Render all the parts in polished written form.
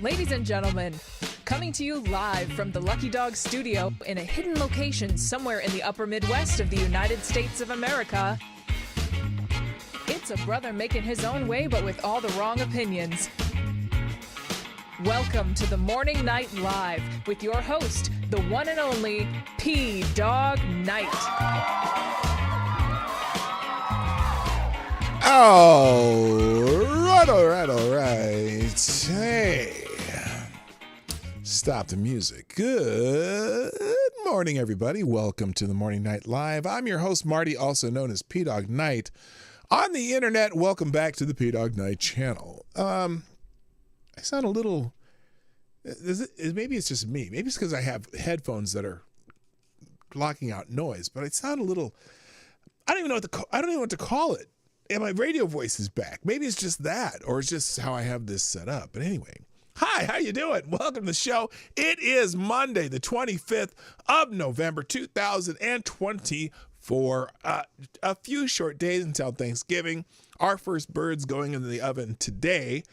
Ladies and gentlemen, coming to you live from the Lucky Dog studio in a hidden location somewhere in the upper Midwest of the United States of America, it's a brother making his own way but with all the wrong opinions. Welcome to the Morning Night Live with your host, the one and only P-Dog Knight. All right. Hey, stop the music. Good morning, everybody. Welcome to the Morning Night Live. I'm your host, Marty, also known as P-Dog Knight. On the internet, welcome back to the P-Dog Knight channel. I sound a little... Maybe it's just me. Maybe it's because I have headphones that are blocking out noise, but I sound a little... I don't even know what to call it. And my radio voice is back. Maybe it's just that, or it's just how I have this set up. But anyway, hi, how you doing? Welcome to the show. It is Monday, the 25th of November, 2024. A few short days until Thanksgiving. Our first bird's going into the oven today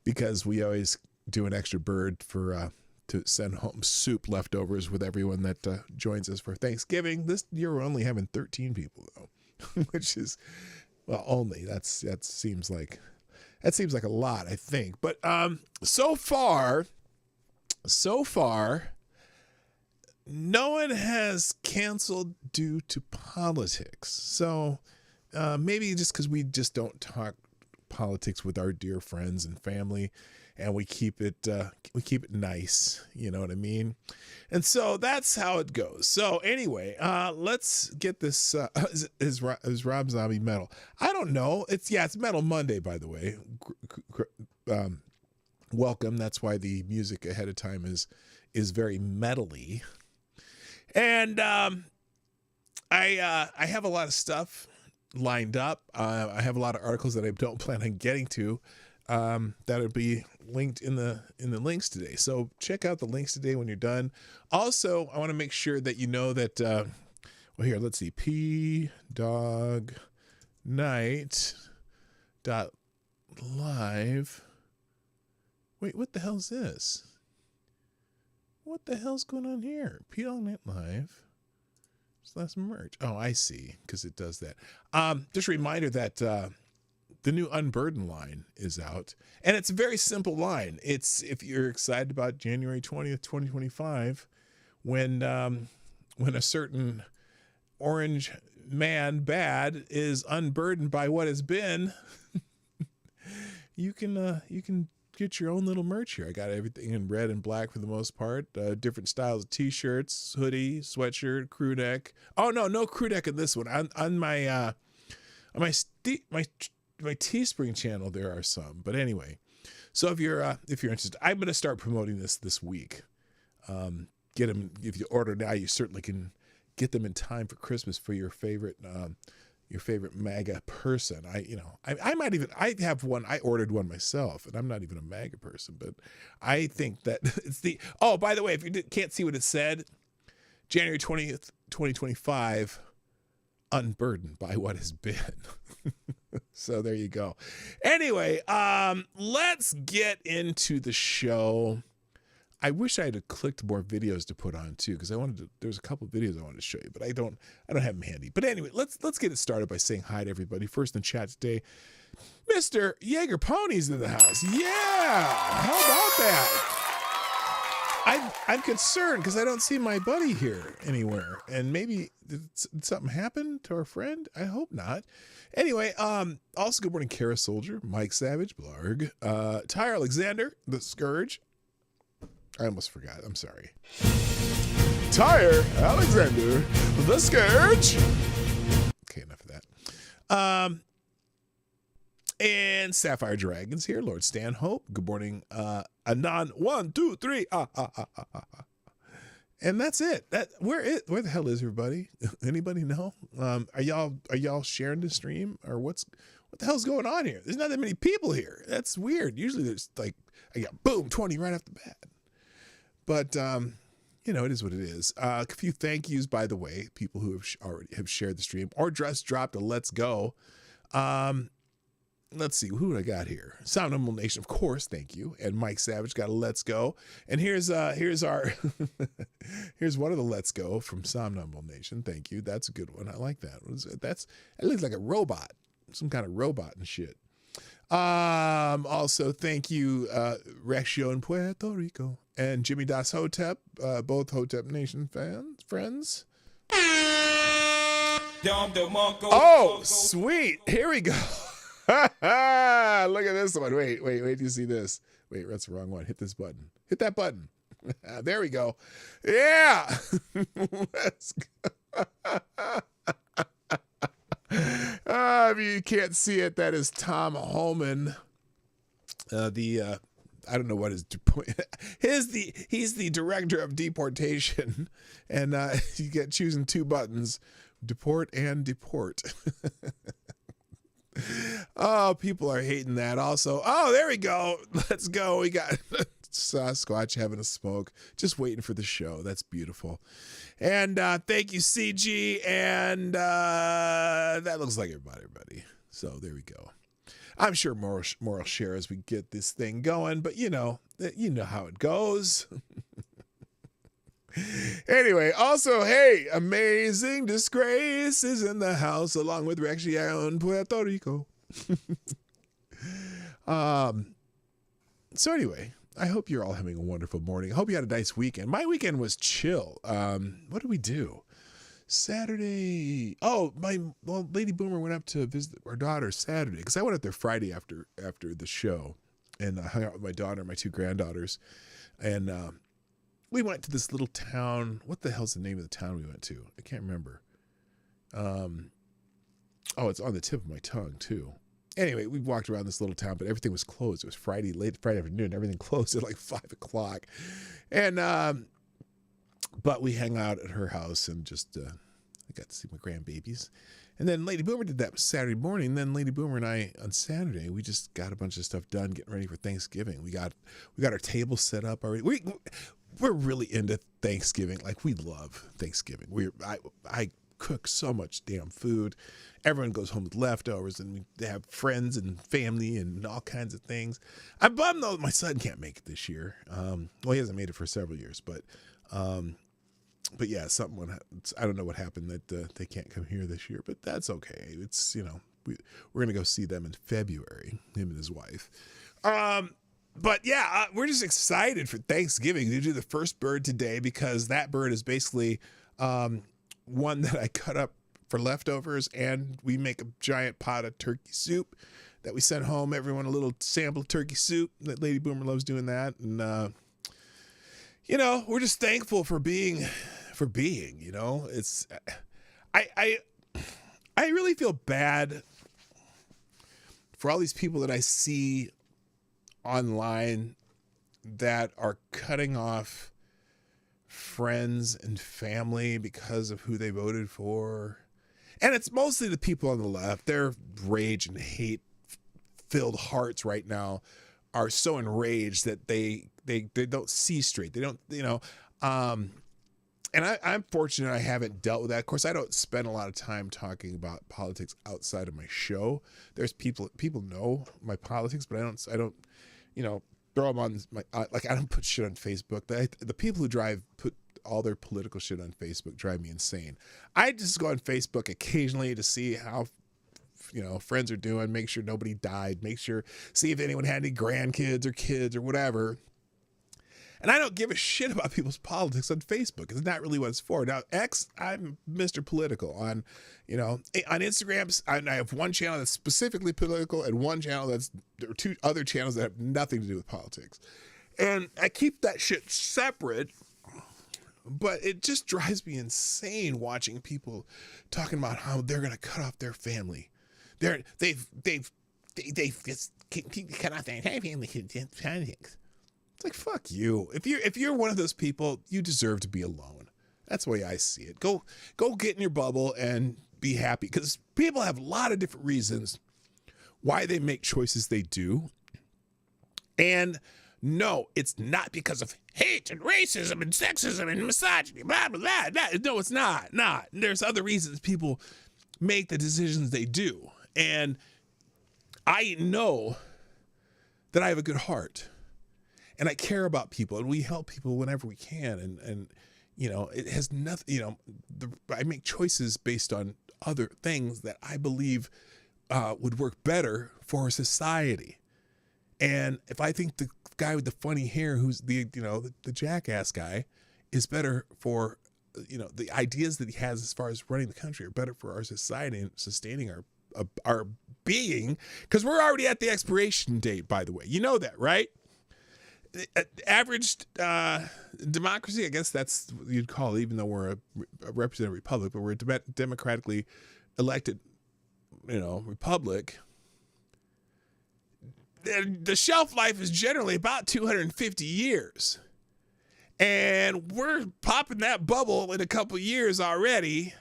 because we always do an extra bird for to send home soup leftovers with everyone that joins us for Thanksgiving. This year we're only having 13 people though, which is... Well, only that seems like a lot, I think. But so far, no one has canceled due to politics. So maybe just because we just don't talk politics with our dear friends and family, and we keep it nice. You know what I mean? And so that's how it goes. So anyway, let's get this. Is Rob Zombie metal? I don't know. It's Metal Monday, by the way. Welcome. That's why the music ahead of time is very metally. And I have a lot of stuff lined up. I have a lot of articles that I don't plan on getting to. That'll be linked in the links today. So check out the links today when you're done. Also, I want to make sure that you know that, here, let's see, pdognight.live. Wait, what the hell is this? What the hell's going on here? P-Dog Night Live. Slash merch. Oh, I see, because it does that. Just a reminder that, the new Unburdened line is out, and it's a very simple line. It's if you're excited about January 20th, 2025, when a certain orange man bad is unburdened by what has been, you can get your own little merch here. I got everything in red and black for the most part. Different styles of t-shirts, hoodie, sweatshirt, crew neck. Oh no crew neck in this one. On my Teespring channel, there are some, but anyway, so if you're interested, I'm going to start promoting this week. Get them, if you order now, you certainly can get them in time for Christmas for your favorite MAGA person. I might even, I have one, I ordered one myself, and I'm not even a MAGA person, but I think that it's by the way, if you can't see what it said, January 20th, 2025, unburdened by what has been. So there you go. Anyway, let's get into the show. I wish I had clicked more videos to put on too, because there's a couple of videos I wanted to show you, but I don't have them handy. But anyway, let's get it started by saying hi to everybody. First in chat today, Mr. Jaeger Pony's in the house. Yeah, how about that? I'm concerned because I don't see my buddy here anywhere, and maybe did something happen to our friend? I hope not. Anyway, also good morning, Kara Soldier, Mike Savage, Blarg, Ty Alexander, The Scourge. I almost forgot. I'm sorry. Tyre Alexander, The Scourge. Okay, enough of that. And Sapphire Dragons here, Lord Stanhope. Good morning, Anon. 1, 2, 3. And that's it. Where the hell is everybody? Anybody know? Are y'all sharing the stream, or what the hell's going on here? There's not that many people here. That's weird. Usually there's I got boom 20 right off the bat. But it is what it is. A few thank yous, by the way, people who have already shared the stream or just dropped a let's go. let's see, who I got here? Sound Humble Nation, of course, thank you. And Mike Savage got a let's go. And here's our here's one of the let's go from Sound Humble Nation. Thank you. That's a good one. I like that. It looks like a robot, some kind of robot and shit. Also, thank you, Rexio in Puerto Rico and Jimmy Das Hotep, both Hotep Nation friends. Oh, sweet. Here we go. Look at this one. Wait, do you see this? Wait, that's the wrong one. Hit this button. Hit that button. There we go. Yeah. Let's go. If you can't see it, that is Tom Holman. I don't know what he's the director of deportation, and you get choosing two buttons, deport and deport. Oh, people are hating that also. Oh, there we go. Let's go. We got Sasquatch having a smoke, just waiting for the show. That's beautiful. And thank you, CG. And that looks like everybody. So there we go. I'm sure more will share as we get this thing going, but you know how it goes. Anyway, also, hey, Amazing Disgrace is in the house along with Rexio in Puerto Rico. So anyway, I hope you're all having a wonderful morning. I hope you had a nice weekend. My weekend was chill. What did we do? Saturday. Oh, Lady Boomer went up to visit our daughter Saturday because I went up there Friday after the show, and I hung out with my daughter and my two granddaughters, and we went to this little town. What the hell's the name of the town we went to? I can't remember. Oh, it's on the tip of my tongue too. Anyway, we walked around this little town, but everything was closed. It was late Friday afternoon. Everything closed at like 5:00. And, but we hung out at her house and just, I got to see my grandbabies. And then Lady Boomer did that Saturday morning. Then Lady Boomer and I on Saturday, we just got a bunch of stuff done, getting ready for Thanksgiving. We got our table set up already. We're really into Thanksgiving. Like, we love Thanksgiving. I cook so much damn food. Everyone goes home with leftovers, and they have friends and family and all kinds of things. I'm bummed though my son can't make it this year. Well, he hasn't made it for several years, but yeah, I don't know what happened that they can't come here this year, but that's okay. It's, we're gonna go see them in February, him and his wife. But yeah, we're just excited for Thanksgiving. We do the first bird today because that bird is basically one that I cut up for leftovers, and we make a giant pot of turkey soup that we send home. Everyone a little sample of turkey soup. That Lady Boomer loves doing that, and we're just thankful for being. It's I really feel bad for all these people that I see online that are cutting off friends and family because of who they voted for. And it's mostly the people on the left. Their rage and hate filled hearts right now are so enraged that they don't see straight. They don't, and I'm fortunate I haven't dealt with that. Of course, I don't spend a lot of time talking about politics outside of my show. There's people know my politics, but I don't throw them on my, I don't put shit on Facebook. The people who put all their political shit on Facebook drive me insane. I just go on Facebook occasionally to see how, friends are doing, make sure nobody died, see if anyone had any grandkids or kids or whatever. And I don't give a shit about people's politics on Facebook. It's not really what it's for. Now, X, I'm Mr. Political. On Instagram, I have one channel that's specifically political and one channel there are two other channels that have nothing to do with politics. And I keep that shit separate, but it just drives me insane watching people talking about how they're going to cut off their family. They've just cut off their family. It's like, fuck you. If you're one of those people, you deserve to be alone. That's the way I see it. Go get in your bubble and be happy, because people have a lot of different reasons why they make choices they do. And no, it's not because of hate and racism and sexism and misogyny, blah, blah, blah, blah. No, it's not. There's other reasons people make the decisions they do. And I know that I have a good heart and I care about people and we help people whenever we can. And you know, it has nothing, you know, I make choices based on other things that I believe would work better for society. And if I think the guy with the funny hair, who's the jackass guy, is better for, you know, the ideas that he has as far as running the country are better for our society and sustaining our being, because we're already at the expiration date, by the way. You know that, right? Average democracy, I guess that's what you'd call it, even though we're a representative republic, but we're a democratically elected, you know, republic. The shelf life is generally about 250 years. And we're popping that bubble in a couple years already.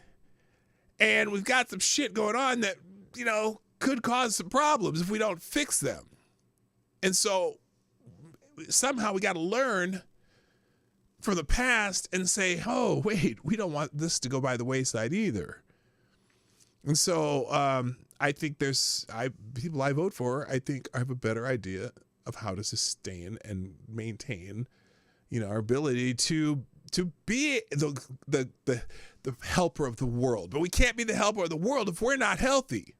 And we've got some shit going on that, you know, could cause some problems if we don't fix them. And so somehow we got to learn from the past and say, oh, wait, we don't want this to go by the wayside either. And so I think people I vote for, I think I have a better idea of how to sustain and maintain, you know, our ability to be the helper of the world. But we can't be the helper of the world if we're not healthy.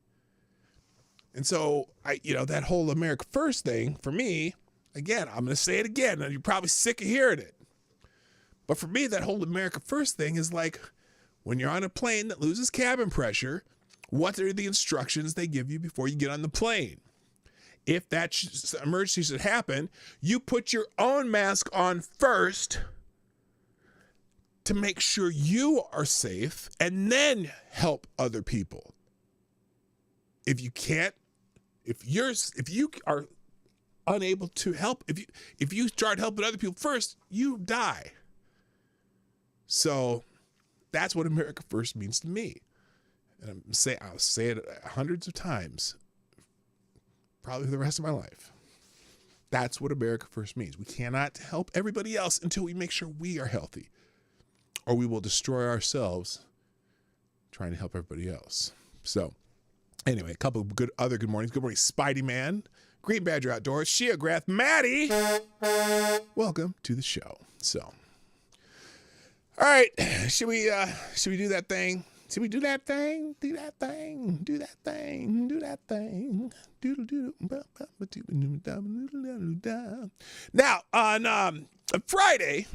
And so that whole America First thing for me, again, I'm going to say it again, and you're probably sick of hearing it. But for me, that whole America First thing is like when you're on a plane that loses cabin pressure, what are the instructions they give you before you get on the plane? If that emergency should happen, you put your own mask on first to make sure you are safe and then help other people. If you are unable to help, if you start helping other people first, you die. So that's what America First means to me. And I'll say it hundreds of times, probably for the rest of my life. That's what America First means. We cannot help everybody else until we make sure we are healthy, or we will destroy ourselves trying to help everybody else. So anyway, a couple of good mornings. Good morning, Spidey Man, Green Badger Outdoors, Sheograth, Maddie. Welcome to the show. So, all right, should we do that thing? Should we do that thing? Do that thing. Do that thing. Do that thing. Now, on Friday,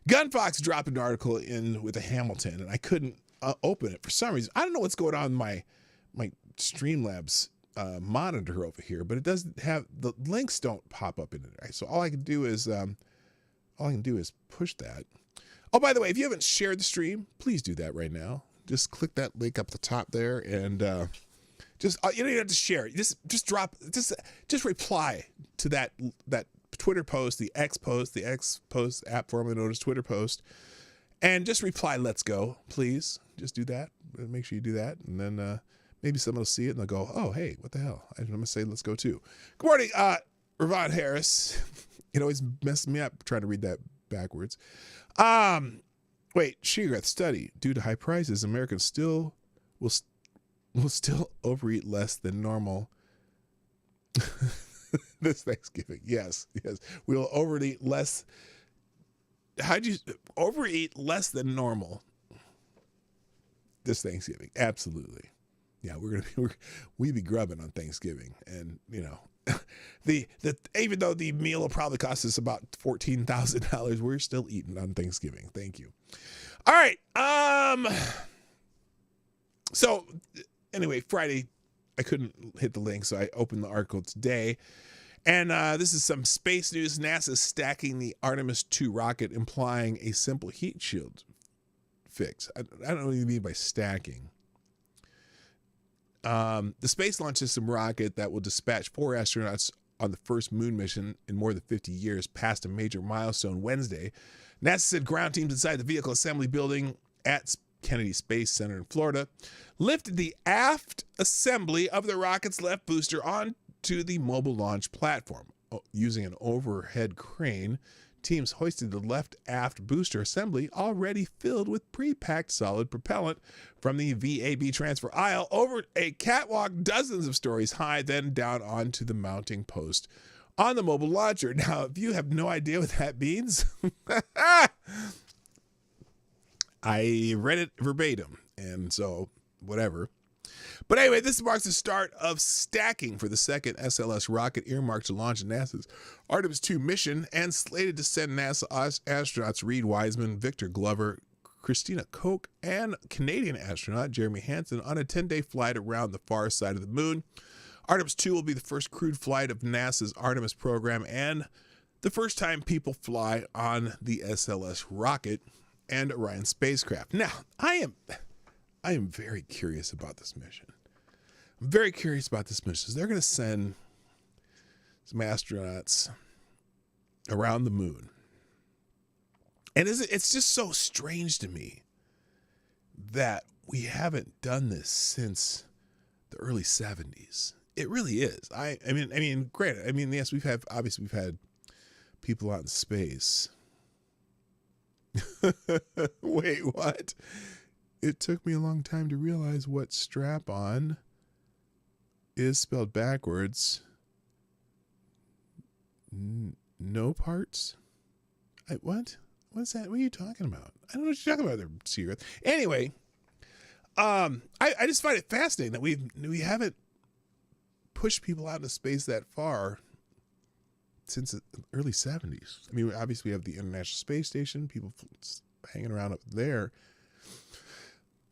Gunfox dropped an article in with a Hamilton, and I couldn't open it for some reason. I don't know what's going on in my Streamlabs monitor over here, but it doesn't have, the links don't pop up in it. Right? So all I can do is push that. Oh, by the way, if you haven't shared the stream, please do that right now. Just click that link up the top there, and you don't even have to share it. Just reply to that Twitter post, the X post app formerly known as Twitter post, and just reply, "Let's go," please. Just do that. Make sure you do that, and then maybe someone will see it and they'll go, "Oh, hey, what the hell?" I'm gonna say, "Let's go" too. Good morning, Ravon Harris. You know, he's messing me up trying to read that backwards. Wait, Sheograth study. Due to high prices, Americans will still overeat less than normal this Thanksgiving. Yes. We'll overeat less. How'd you overeat less than normal this Thanksgiving? Absolutely. Yeah, we'd be grubbing on Thanksgiving, and you know, even though the meal will probably cost us about $14,000, we're still eating on Thanksgiving. Thank you. All right. So anyway, Friday, I couldn't hit the link, so I opened the article today. And this is some space news. NASA stacking the Artemis 2 rocket, implying a simple heat shield fix. I don't know what you mean by stacking. The Space Launch System rocket that will dispatch 4 astronauts on the first moon mission in more than 50 years passed a major milestone Wednesday. NASA said ground teams inside the vehicle assembly building at Kennedy Space Center in Florida lifted the aft assembly of the rocket's left booster onto the mobile launch platform using an overhead crane teams hoisted the left aft booster assembly, already filled with pre-packed solid propellant from the VAB transfer aisle over a catwalk dozens of stories high, then down onto the mounting post on the mobile launcher. Now, if you have no idea what that means, I read it verbatim, and so whatever. But anyway, this marks the start of stacking for the second SLS rocket earmarked to launch NASA's Artemis II mission and slated to send NASA astronauts Reed Wiseman, Victor Glover, Christina Koch, and Canadian astronaut Jeremy Hansen on a 10-day flight around the far side of the moon. Artemis II will be the first crewed flight of NASA's Artemis program and the first time people fly on the SLS rocket and Orion spacecraft. Now, I am very curious about this mission. I'm very curious about this mission. They're going to send some astronauts around the moon. And it's just so strange to me that we haven't done this since the early 70s. It really is. I mean, granted, yes, we've had people out in space. Wait, what? It took me a long time to realize what strap-on is spelled backwards. No parts? What? What's that? What are you talking about? I don't know what you're talking about there, Secret. Anyway, I just find it fascinating that we haven't pushed people out into space that far since the early 70s. I mean, obviously we have the International Space Station, people hanging around up there.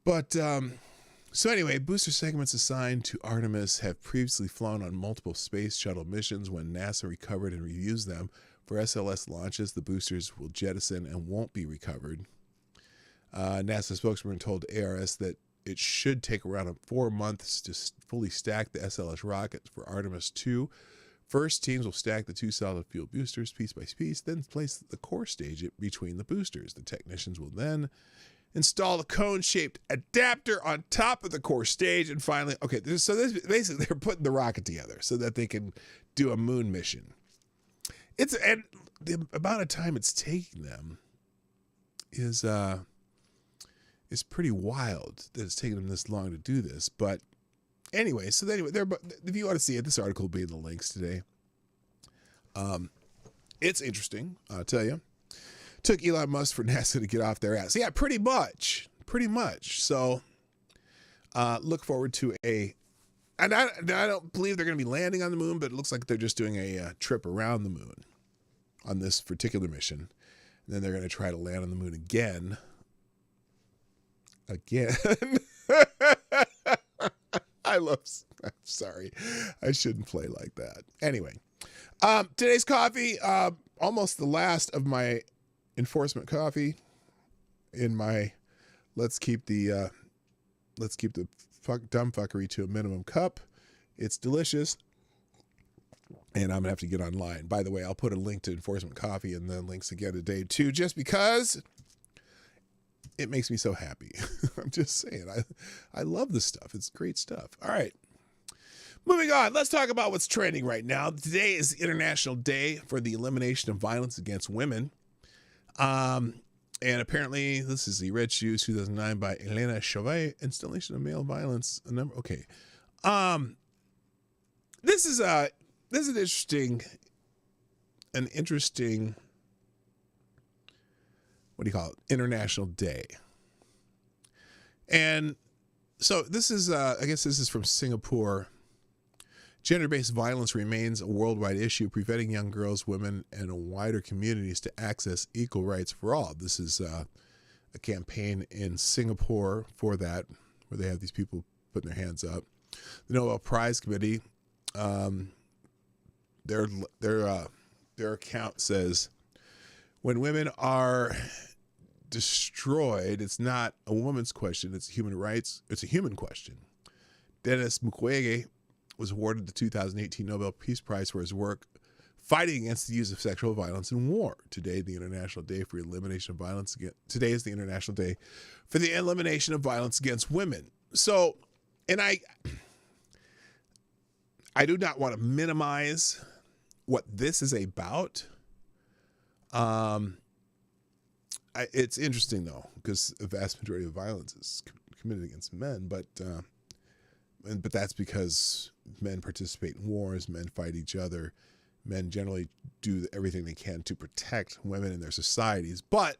But, so anyway, booster segments assigned to Artemis have previously flown on multiple space shuttle missions. When NASA recovered and reused them for SLS launches, the boosters will jettison and won't be recovered. NASA spokesman told ARS that it should take around 4 months to fully stack the SLS rockets for Artemis II. First, teams will stack the 2 solid fuel boosters piece by piece, then place the core stage between the boosters. The technicians will then install the cone-shaped adapter on top of the core stage, and finally, basically they're putting the rocket together so that they can do a moon mission. And the amount of time it's taking them is pretty wild that it's taking them this long to do this. But anyway, if you want to see it, this article will be in the links today. It's interesting, I'll tell you. Took Elon Musk for NASA to get off their ass. Yeah, pretty much. So look forward to and I don't believe they're going to be landing on the moon, but it looks like they're just doing a trip around the moon on this particular mission. And then they're going to try to land on the moon again. I'm sorry. I shouldn't play like that. Anyway, today's coffee, almost the last of my enforcement coffee in my let's keep the dumb fuckery to a minimum cup. It's delicious, and I'm gonna have to get online. By the way, I'll put a link to enforcement coffee and then links again today too, just because it makes me so happy. I'm just saying, I love this stuff. It's great stuff. All right, moving on. Let's talk about what's trending right now. Today is the International Day for the Elimination of Violence Against Women. And apparently this is the Red Shoes 2009 by Elena Chauvet, Installation of Male Violence. Okay. This is an interesting, what do you call it? International Day. And so this is, I guess this is from Singapore. Gender-based violence remains a worldwide issue, preventing young girls, women, and wider communities to access equal rights for all. This is a campaign in Singapore for that, where they have these people putting their hands up. The Nobel Prize Committee, their account says, when women are destroyed, it's not a woman's question, it's human rights. It's a human question. Denis Mukwege was awarded the 2018 Nobel Peace Prize for his work fighting against the use of sexual violence in war. Today, the International Day for Elimination of Violence Today is the International Day for the Elimination of Violence Against Women. So, and I do not want to minimize what this is about. It's interesting though, because the vast majority of violence is committed against men, but that's because men participate in wars, men fight each other, men generally do everything they can to protect women in their societies. But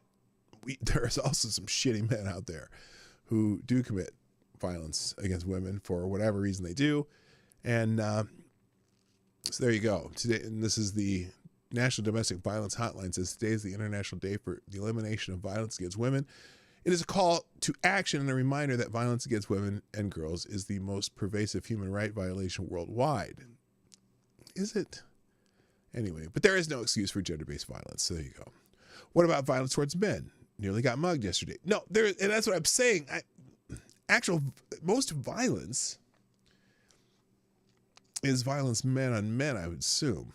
there's also some shitty men out there who do commit violence against women for whatever reason they do, and so there you go. Today, and this is the National Domestic Violence Hotline, says today is the International Day for the Elimination of Violence Against Women. It is a call to action and a reminder that violence against women and girls is the most pervasive human right violation worldwide. Is it? Anyway, but there is no excuse for gender-based violence, so there you go. What about violence towards men? Nearly got mugged yesterday. No, and that's what I'm saying. Most violence is violence men on men, I would assume.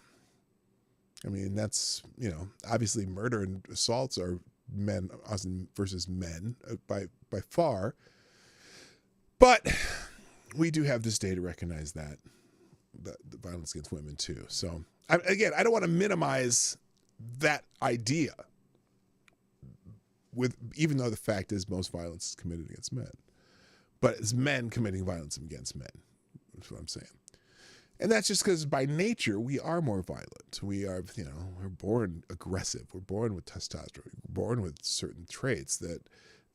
I mean, that's, obviously murder and assaults are men versus men by far. But we do have this day to recognize that the violence against women too. So again, I don't want to minimize that idea, even though the fact is most violence is committed against men. But it's men committing violence against men. That's what I'm saying. And that's just because by nature, we are more violent. We are, we're born aggressive. We're born with testosterone. We're born with certain traits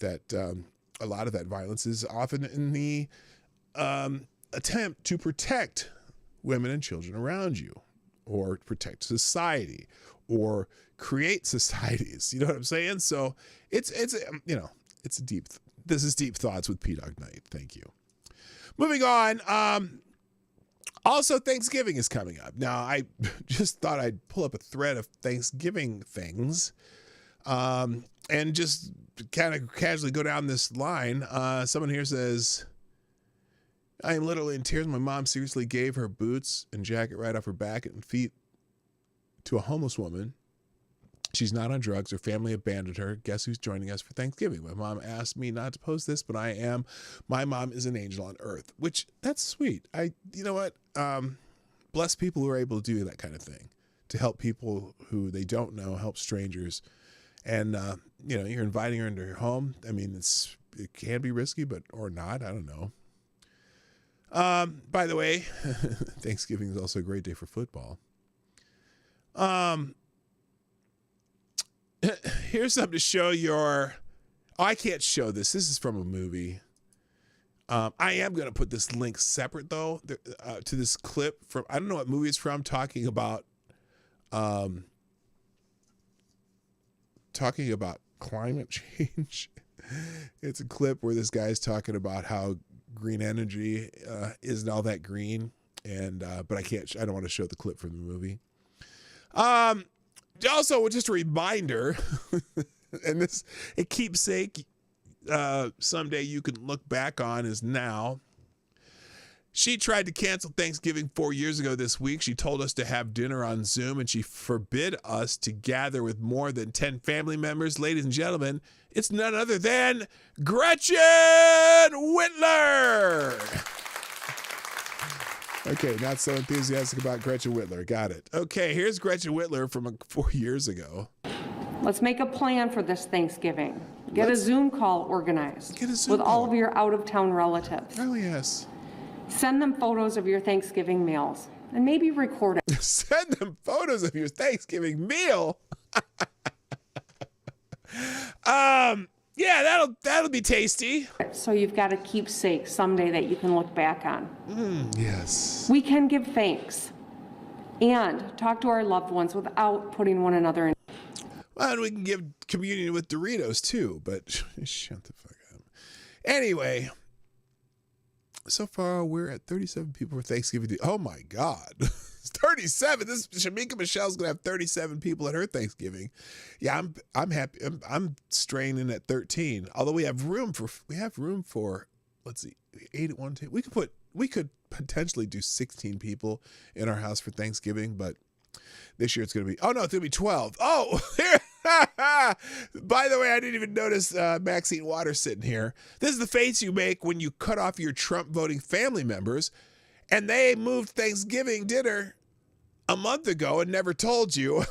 that a lot of that violence is often in the attempt to protect women and children around you, or protect society, or create societies. You know what I'm saying? So it's deep. This is Deep Thoughts with P-Dog Night. Thank you. Moving on. Also, Thanksgiving is coming up. Now, I just thought I'd pull up a thread of Thanksgiving things and just kind of casually go down this line. Someone here says, I am literally in tears. My mom seriously gave her boots and jacket right off her back and feet to a homeless woman. She's not on drugs. Her family abandoned her. Guess who's joining us for Thanksgiving? My mom asked me not to post this, but I am. My mom is an angel on earth, which that's sweet. You know what? Bless people who are able to do that kind of thing, to help people who they don't know, help strangers. And, you're inviting her into your home. I mean, it can be risky, or not. I don't know. By the way, Thanksgiving is also a great day for football. Here's something to show I can't show this. This is from a movie. I am going to put this link separate though, to this clip from, I don't know what movie it's from, talking about climate change. It's a clip where this guy's talking about how green energy isn't all that green, and but I don't want to show the clip from the movie. Also, just a reminder, and this, a keepsake someday you can look back on is now. She tried to cancel Thanksgiving 4 years ago this week. She told us to have dinner on Zoom, and she forbid us to gather with more than 10 family members. Ladies and gentlemen, it's none other than Gretchen Whitler. Okay, not so enthusiastic about Gretchen Whitler. Got it. Okay, here's Gretchen Whitler from 4 years ago. Let's make a plan for this Thanksgiving. Get a Zoom call organized with all of your out-of-town relatives. Oh, yes. Send them photos of your Thanksgiving meals and maybe record it. Send them photos of your Thanksgiving meal? Yeah, that'll be tasty. So you've got a keepsake someday that you can look back on. Yes. We can give thanks and talk to our loved ones without putting one another in. Well, and we can give communion with Doritos too, but shut the fuck up. Anyway, so far we're at 37 people for Thanksgiving. Oh my God. 37. This Shamika Michelle's gonna have 37 people at her Thanksgiving. Yeah, I'm happy. I'm straining at 13. Although we have room for let's see, 8 at one table. We could potentially do 16 people in our house for Thanksgiving, but this year it's gonna be it's gonna be 12. Oh, here. By the way, I didn't even notice Maxine Waters sitting here. This is the face you make when you cut off your Trump voting family members, and they moved Thanksgiving dinner a month ago and never told you.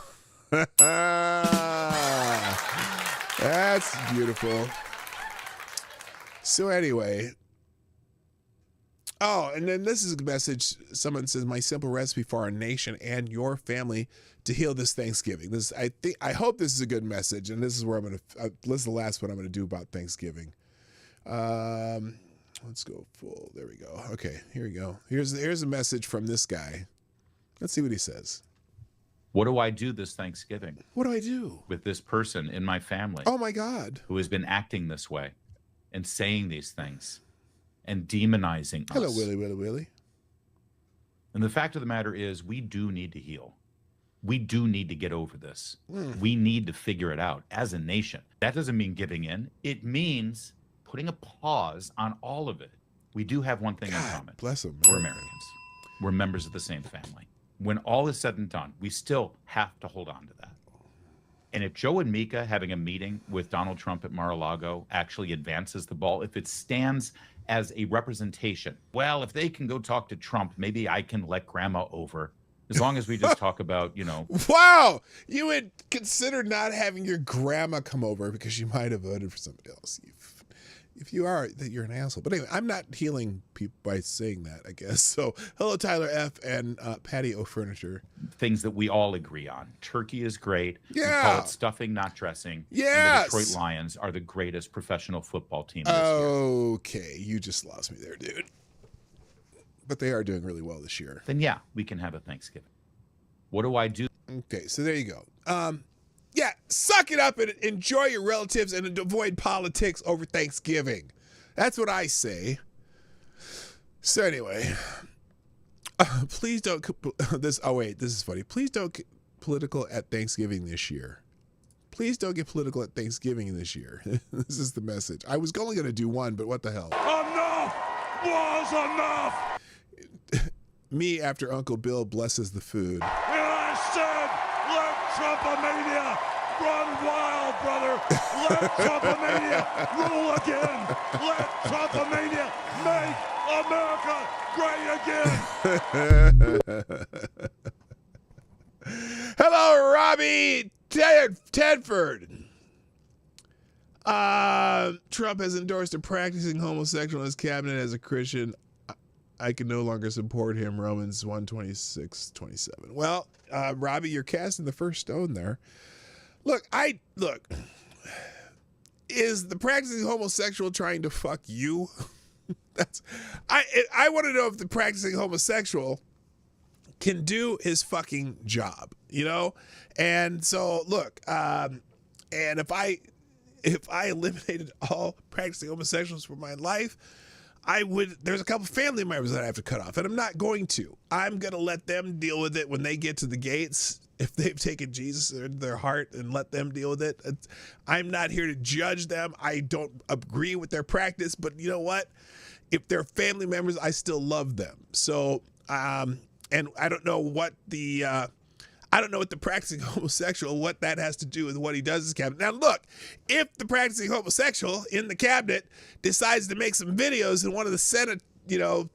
That's beautiful. So anyway. Oh, and then this is a message. Someone says, my simple recipe for our nation and your family to heal this Thanksgiving. I hope this is a good message, and this is where I'm going to, this is the last one I'm going to do about Thanksgiving. Let's go full. There we go. Okay, here we go. Here's a message from this guy. Let's see what he says. What do I do this Thanksgiving? What do I do with this person in my family? Oh my God. Who has been acting this way and saying these things and demonizing us. Hello, Willie. And the fact of the matter is, we do need to heal. We do need to get over this. We need to figure it out as a nation. That doesn't mean giving in. It means putting a pause on all of it. We do have one thing in common. Bless them. We're Americans. We're members of the same family. When all is said and done, we still have to hold on to that. And if Joe and Mika having a meeting with Donald Trump at Mar-a-Lago actually advances the ball, if it stands as a representation, well, if they can go talk to Trump, maybe I can let grandma over. As long as we just talk about, Wow! You would consider not having your grandma come over because you might have voted for somebody else. If you are, that you're an asshole. But anyway, I'm not healing people by saying that, I guess. So, hello, Tyler F. and Patio Furniture. Things that we all agree on. Turkey is great. Yeah. We call it stuffing, not dressing. Yes. And the Detroit Lions are the greatest professional football team this year. Okay, you just lost me there, dude. But they are doing really well this year. Then yeah, we can have a Thanksgiving. What do I do? Okay, so there you go. Yeah, suck it up and enjoy your relatives and avoid politics over Thanksgiving. That's what I say. So anyway, please don't this. Oh wait, this is funny. Please don't get political at Thanksgiving this year. Please don't get political at Thanksgiving this year. This is the message. I was only going to do one, but what the hell? Enough was enough. Me after Uncle Bill blesses the food. And I said, let Trumpomania run wild, brother. Let Trumpomania rule again. Let Trumpomania make America great again. Hello, Robbie Tedford. Trump has endorsed a practicing homosexual in his cabinet. As a Christian, I can no longer support him. Romans 1:26-27. Well, Robbie, you're casting the first stone there. Look. Is the practicing homosexual trying to fuck you? I want to know if the practicing homosexual can do his fucking job, And so look, and if I eliminated all practicing homosexuals from my life, there's a couple family members that I have to cut off, and I'm not going to. I'm going to let them deal with it when they get to the gates, if they've taken Jesus into their heart, and let them deal with it. I'm not here to judge them. I don't agree with their practice, but you know what? If they're family members, I still love them. So, and I don't know what the practicing homosexual, what that has to do with what he does in his cabinet. Now, look, if the practicing homosexual in the cabinet decides to make some videos in one of the Senate,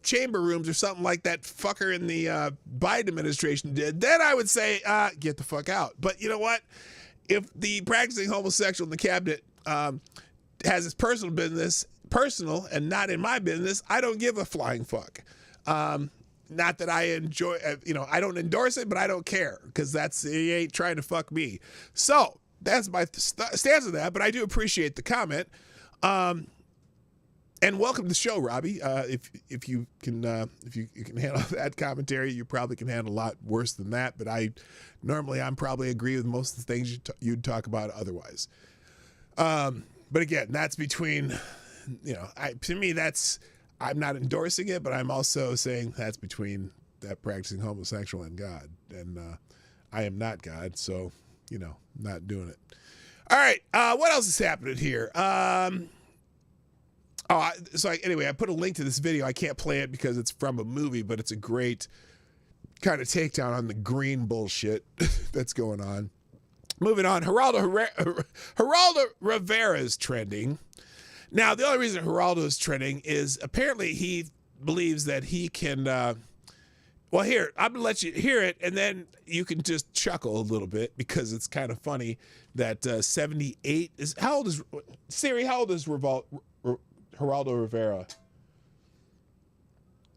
chamber rooms or something like that fucker in the Biden administration did, then I would say, get the fuck out. But you know what? If the practicing homosexual in the cabinet has his personal business, personal and not in my business, I don't give a flying fuck. Not that I enjoy, I don't endorse it, but I don't care because he ain't trying to fuck me. So that's my stance on that. But I do appreciate the comment. And welcome to the show, Robbie. If you can handle that commentary, you probably can handle a lot worse than that. But I'm probably agree with most of the things you'd talk about otherwise. But again, that's between, to me, I'm not endorsing it, but I'm also saying that's between that practicing homosexual and God. And I am not God, so, not doing it. All right, what else is happening here? Anyway, I put a link to this video. I can't play it because it's from a movie, but it's a great kind of takedown on the green bullshit that's going on. Moving on, Geraldo Rivera is trending. Now, the only reason Geraldo is trending is apparently he believes that he can Well, here, I'm going to let you hear it, and then you can just chuckle a little bit because it's kind of funny that 78 is... How old is... Siri, how old is Geraldo Rivera?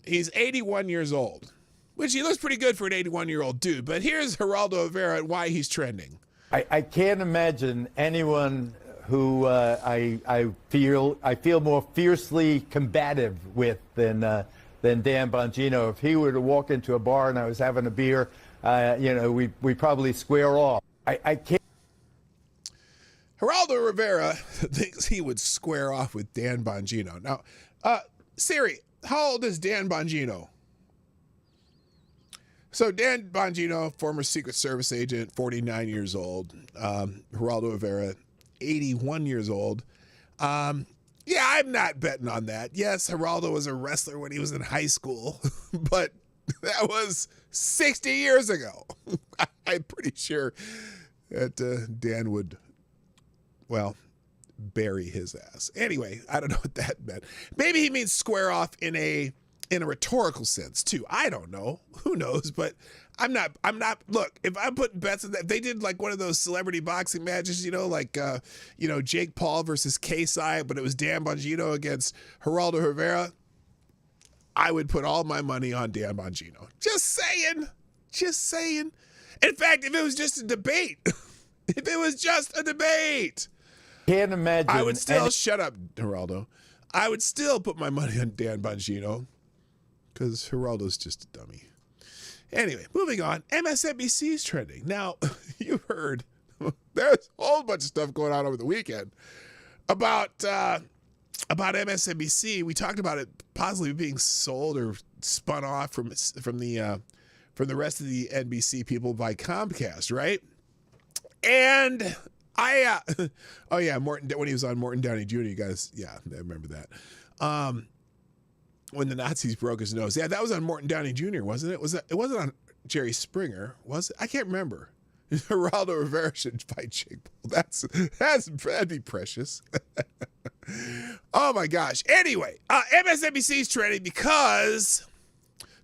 He's 81 years old, which he looks pretty good for an 81-year-old dude. But here's Geraldo Rivera and why he's trending. I can't imagine anyone who I feel more fiercely combative with than Dan Bongino. If he were to walk into a bar and I was having a beer, we probably square off. I can't. Geraldo Rivera thinks he would square off with Dan Bongino. Now, Siri, how old is Dan Bongino? So Dan Bongino, former Secret Service agent, 49 years old. Geraldo Rivera, 81 years old. Yeah, I'm not betting on that. Yes, Geraldo was a wrestler when he was in high school, but that was 60 years ago. I'm pretty sure that Dan would, well, bury his ass. Anyway, I don't know what that meant. Maybe he means square off in a rhetorical sense too. I don't know. Who knows? But I'm not, look, if I'm putting bets on that, if they did like one of those celebrity boxing matches, like Jake Paul versus KSI, but it was Dan Bongino against Geraldo Rivera, I would put all my money on Dan Bongino. Just saying. In fact, if it was just a debate, Can't imagine. I would still, shut up, Geraldo. I would still put my money on Dan Bongino because Geraldo's just a dummy. Anyway, moving on. MSNBC is trending. Now, you heard there's a whole bunch of stuff going on over the weekend about MSNBC. We talked about it possibly being sold or spun off from the rest of the NBC people by Comcast, right? And Morton, when he was on Morton Downey Jr., you guys, I remember that. When the Nazis broke his nose. Yeah, that was on Morton Downey Jr., wasn't it? It wasn't on Jerry Springer, was it? I can't remember. Geraldo Rivera should fight Jake Paul. That'd be precious. Oh my gosh. Anyway, MSNBC is trending because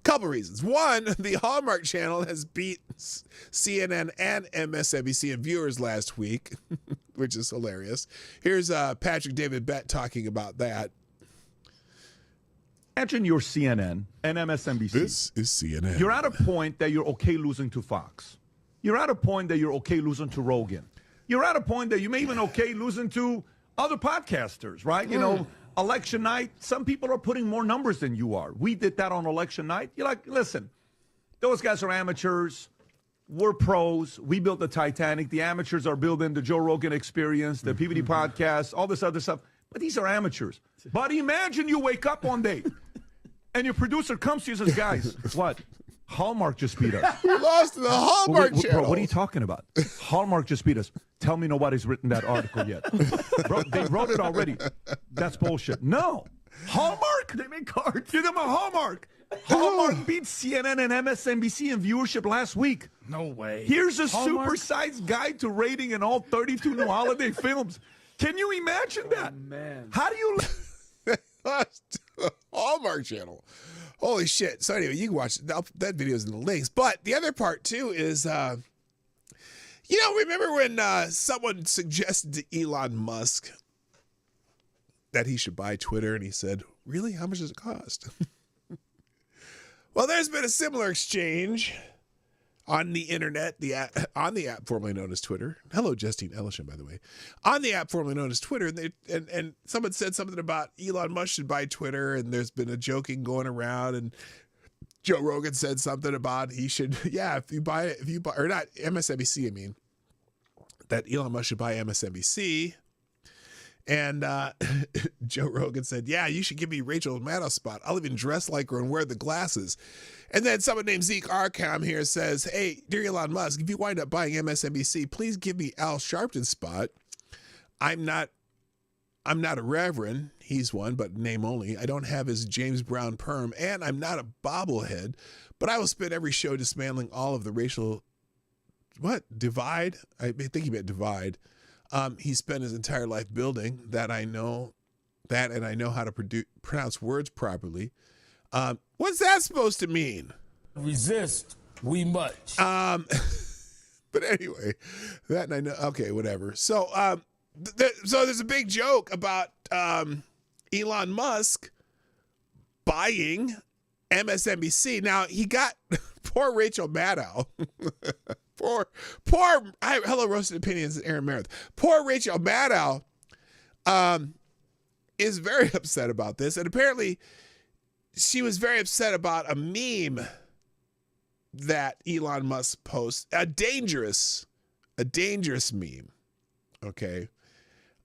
couple reasons. One, the Hallmark Channel has beat CNN and MSNBC in viewers last week, which is hilarious. Here's Patrick David Bett talking about that. Imagine you're CNN and MSNBC. This is CNN. You're at a point that you're okay losing to Fox. You're at a point that you're okay losing to Rogan. You're at a point that you may even okay losing to other podcasters, right? Election night, some people are putting more numbers than you are. We did that on election night. You're like, listen, those guys are amateurs. We're pros. We built the Titanic. The amateurs are building the Joe Rogan Experience, the PVD podcast, all this other stuff. But these are amateurs. But imagine you wake up one day and your producer comes to you and says, guys, what? Hallmark just beat us. We lost to the Hallmark Channel. Bro, what are you talking about? Hallmark just beat us. Tell me nobody's written that article yet. Bro, they wrote it already. That's bullshit. No. Hallmark? They make cards. Give them a Hallmark. Hallmark beat CNN and MSNBC in viewership last week. No way. Here's a supersized guide to rating in all 32 new holiday films. Can you imagine that? Oh, man. How do you... Hallmark Channel. Holy shit. So anyway, you can watch that video's in the links. But the other part too is, remember when someone suggested to Elon Musk that he should buy Twitter and he said, really? How much does it cost? Well, there's been a similar exchange on the internet, on the app formerly known as Twitter. Hello, Justine Ellison, by the way. On the app formerly known as Twitter, and someone said something about Elon Musk should buy Twitter, and there's been a joking going around, and Joe Rogan said something about he should, if you buy, or not MSNBC, I mean, that Elon Musk should buy MSNBC. And Joe Rogan said, you should give me Rachel Maddow spot. I'll even dress like her and wear the glasses. And then someone named Zeke Arkham here says, hey, dear Elon Musk, if you wind up buying MSNBC, please give me Al Sharpton spot. I'm not a reverend. He's one, but name only. I don't have his James Brown perm, and I'm not a bobblehead, but I will spend every show dismantling all of the racial, divide? I think he meant divide. He spent his entire life building that. I know that, and I know how to pronounce words properly. What's that supposed to mean? Resist, we much. But anyway, that and I know. Okay, whatever. So, so there's a big joke about Elon Musk buying MSNBC. Now he got poor Rachel Maddow. poor. Hello, Roasted Opinions, Aaron Meredith. Poor Rachel Maddow is very upset about this, and apparently she was very upset about a meme that Elon Musk posts, a dangerous meme. Okay.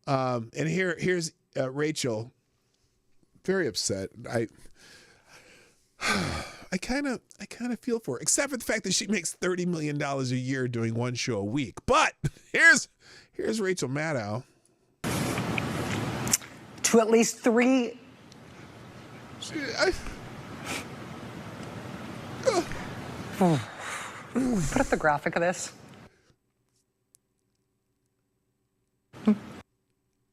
And here's Rachel, very upset. I kind of feel for her, except for the fact that she makes $30 million a year doing one show a week. But here's Rachel Maddow. To at least 3. Put up the graphic of this.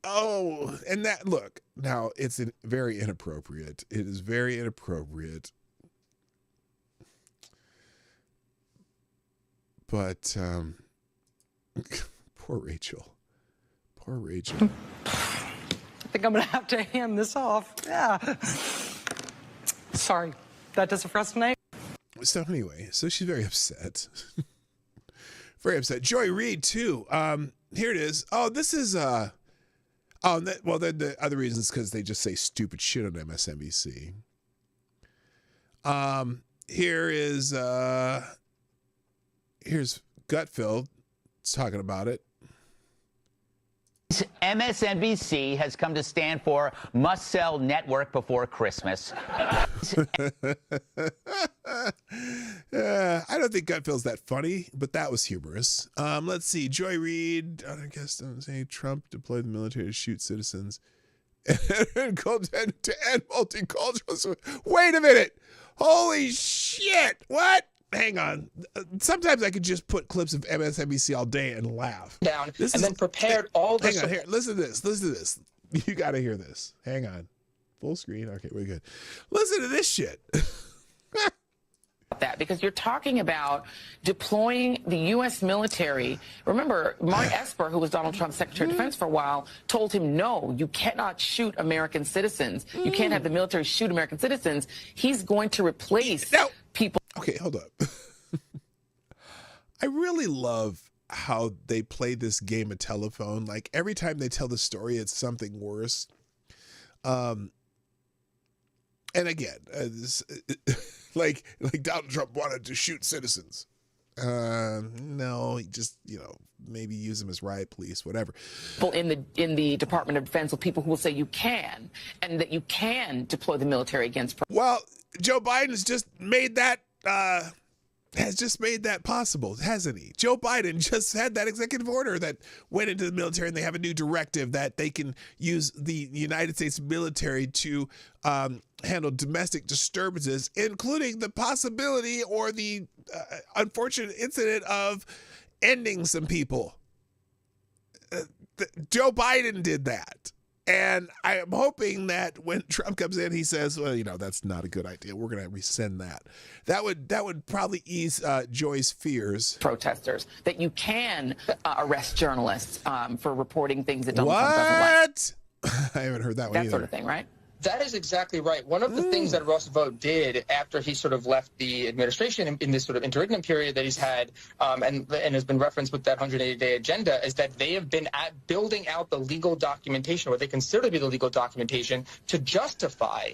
Oh, and that, look, now it's very inappropriate. It is very inappropriate. But poor Rachel. Poor Rachel. I think I'm going to have to hand this off. Yeah. Sorry. That does it for us tonight. So anyway, so she's very upset. Very upset. Joy Reid, too. Here it is. Oh, this is... then the other reason is because they just say stupid shit on MSNBC. Here's Gutfeld talking about it. MSNBC has come to stand for Must Sell Network Before Christmas. I don't think Gutfeld's that funny, but that was humorous. Let's see. Joy Reid, I guess don't say Trump deployed the military to shoot citizens and to end multiculturalism. Wait a minute. Holy shit. What? Hang on. Sometimes I could just put clips of MSNBC all day and laugh. Then prepared all the... Hang on, here. Listen to this. Listen to this. You got to hear this. Hang on. Full screen. Okay, we're good. Listen to this shit. That because you're talking about deploying the U.S. military. Remember, Mark Esper, who was Donald Trump's Secretary of Defense for a while, told him, no, you cannot shoot American citizens. You can't have the military shoot American citizens. He's going to replace people. Okay, hold up. I really love how they play this game of telephone. Like every time they tell the story, it's something worse. And again, like Donald Trump wanted to shoot citizens. No, he just, maybe use them as riot police, whatever. People in the Department of Defense, with people who will say you can, and that you can deploy the military against. Well, Joe Biden's just made that. Has just made that possible, hasn't he? Joe Biden just had that executive order that went into the military, and they have a new directive that they can use the United States military to handle domestic disturbances, including the possibility or the unfortunate incident of ending some people. Joe Biden did that. And I am hoping that when Trump comes in, he says, well, that's not a good idea. We're going to rescind that. That would probably ease Joy's fears. Protesters, that you can arrest journalists for reporting things that Donald Trump doesn't like. I haven't heard that one either. That sort of thing, right? That is exactly right. One of the things that Ross Vogt did after he sort of left the administration in this sort of interregnum period that he's had and has been referenced with that 180-day agenda is that they have been building out the legal documentation, or what they consider to be the legal documentation, to justify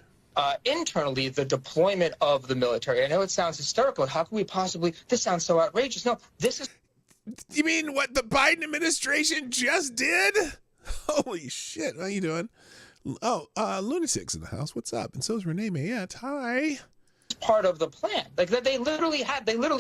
internally the deployment of the military. I know it sounds hysterical. How can we possibly – this sounds so outrageous. No, this is – You mean what the Biden administration just did? Holy shit. How you doing? Oh, Lunatic's in the house. What's up? And so is Renee Mayette. Hi. Part of the plan. Like that they literally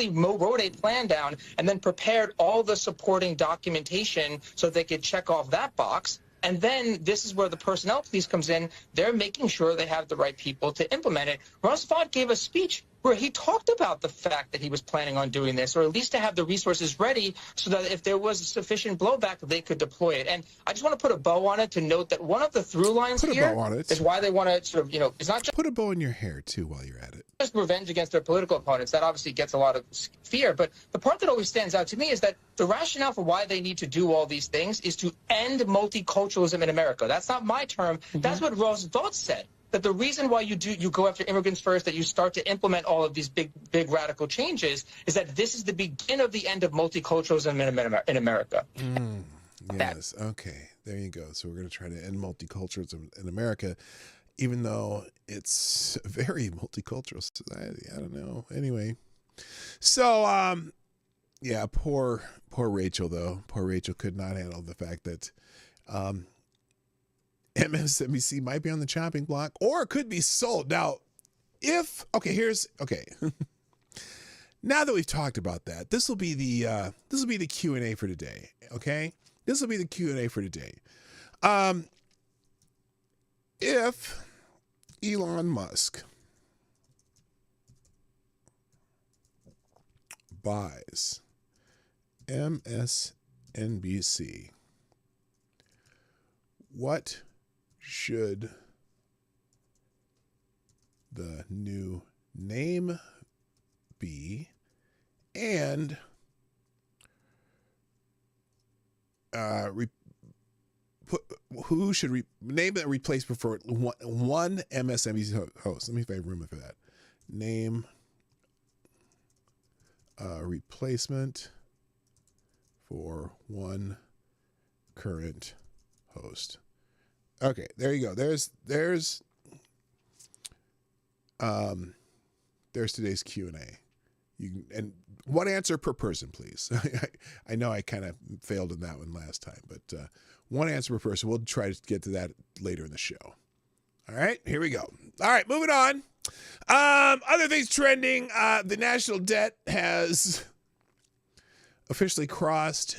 wrote a plan down and then prepared all the supporting documentation so they could check off that box. And then this is where the personnel piece comes in. They're making sure they have the right people to implement it. Ross Vogt gave a speech where he talked about the fact that he was planning on doing this, or at least to have the resources ready so that if there was sufficient blowback, they could deploy it. And I just want to put a bow on it to note that one of the through lines here is why they want to sort of, it's not just put a bow in your hair too while you're at it. Just revenge against their political opponents. That obviously gets a lot of fear. But the part that always stands out to me is that the rationale for why they need to do all these things is to end multiculturalism in America. That's not my term. That's what Ross Vought said. That the reason why you go after immigrants first, that you start to implement all of these big radical changes, is that this is the beginning of the end of multiculturalism in America. Yes. Okay. There you go. So we're going to try to end multiculturalism in America, even though it's a very multicultural society. I don't know. Anyway, so yeah, poor Rachel though. Poor Rachel could not handle the fact that MSNBC might be on the chopping block, or it could be sold. Now, now that we've talked about that, this will be the Q&A for today. Okay, this will be the Q&A for today. If Elon Musk buys MSNBC, what should the new name be, and who should name that replacement for one MSNBC host? Let me find room for that. Name replacement for one current host. Okay, there you go. There's today's Q&A. And one answer per person, please. I know I kind of failed in that one last time, but one answer per person. We'll try to get to that later in the show. All right, here we go. All right, moving on. Other things trending. The national debt has officially crossed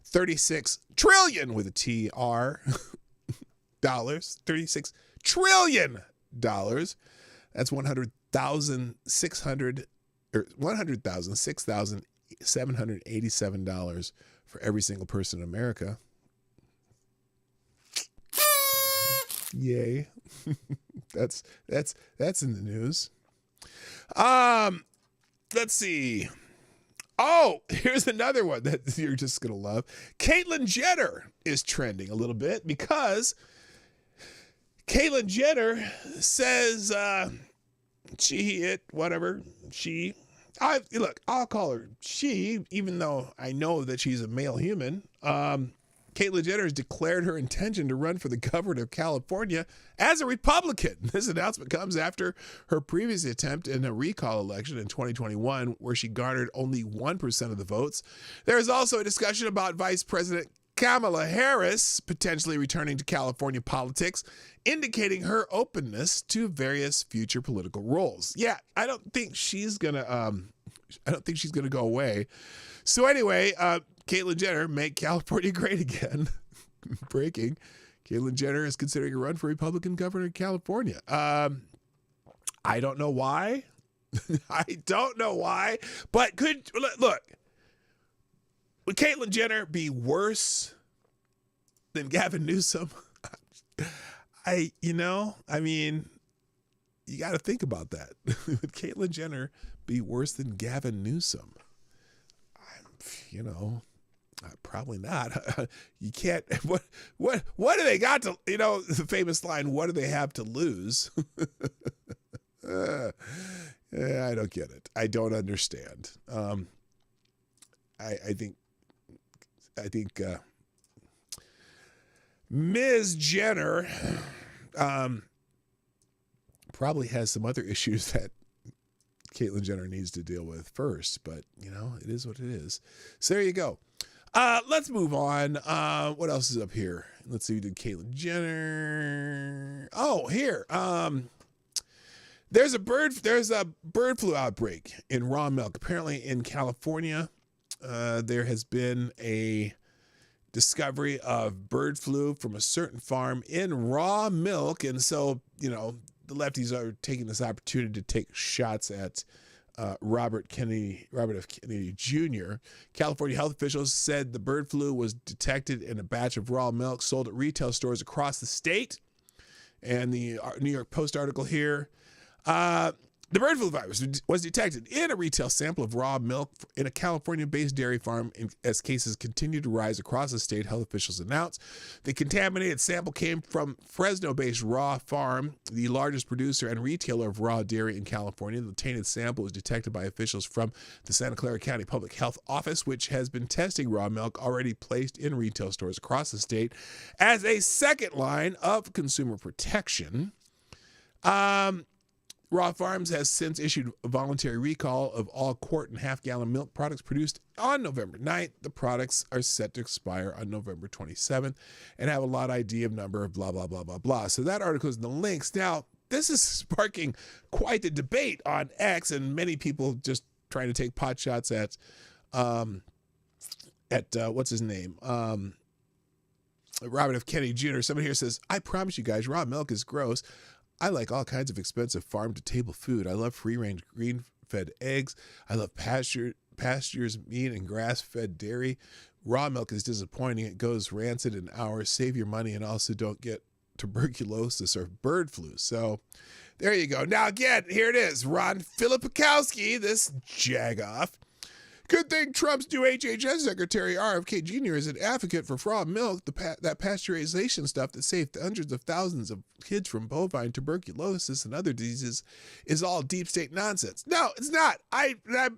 36 trillion with a TR dollars. $36 trillion. That's $6,787 for every single person in America. Yay. That's in the news. Let's see. Oh, here's another one that you're just going to love. Caitlyn Jenner is trending a little bit because Caitlyn Jenner says I'll call her she, even though I know that she's a male human. Caitlyn Jenner has declared her intention to run for the governor of California as a Republican. This announcement comes after her previous attempt in a recall election in 2021, where she garnered only 1% of the votes. There is also a discussion about Vice President Kamala Harris potentially returning to California politics, indicating her openness to various future political roles. Yeah, I don't think she's gonna go away. So anyway, Caitlyn Jenner, make California great again. Breaking. Caitlyn Jenner is considering a run for Republican governor of California. I don't know why. But would Caitlyn Jenner be worse than Gavin Newsom? You got to think about that. Would Caitlyn Jenner be worse than Gavin Newsom? Probably not. You can't. What do they got to? The famous line. What do they have to lose? I don't get it. I don't understand. I think Ms. Jenner probably has some other issues that Caitlyn Jenner needs to deal with first, but it is what it is. So there you go. Let's move on. What else is up here? Let's see. We did Caitlyn Jenner. Oh, here. There's a bird flu outbreak in raw milk. Apparently in California, there has been a discovery of bird flu from a certain farm in raw milk. And so, the lefties are taking this opportunity to take shots at Robert F. Kennedy Jr. California health officials said the bird flu was detected in a batch of raw milk sold at retail stores across the state. And the New York Post article here, the bird flu virus was detected in a retail sample of raw milk in a California-based dairy farm as cases continue to rise across the state, health officials announced. The contaminated sample came from Fresno-based Raw Farm, the largest producer and retailer of raw dairy in California. The tainted sample was detected by officials from the Santa Clara County Public Health Office, which has been testing raw milk already placed in retail stores across the state as a second line of consumer protection. Raw Farms has since issued a voluntary recall of all quart and half-gallon milk products produced on November 9th. The products are set to expire on November 27th and have a lot ID of number of blah, blah, blah, blah, blah. So that article is in the links. Now, this is sparking quite the debate on X, and many people just trying to take pot shots at what's his name? Robert F. Kennedy Jr. Somebody here says, I promise you guys, raw milk is gross. I like all kinds of expensive farm-to-table food. I love free-range green-fed eggs. I love pastures, meat, and grass-fed dairy. Raw milk is disappointing. It goes rancid in hours. Save your money and also don't get tuberculosis or bird flu. So there you go. Now, again, here it is. Ron Filipakowski, this jagoff. Good thing Trump's new HHS Secretary RFK Jr. is an advocate for raw milk, that pasteurization stuff that saved hundreds of thousands of kids from bovine tuberculosis and other diseases is all deep state nonsense. No, it's not. I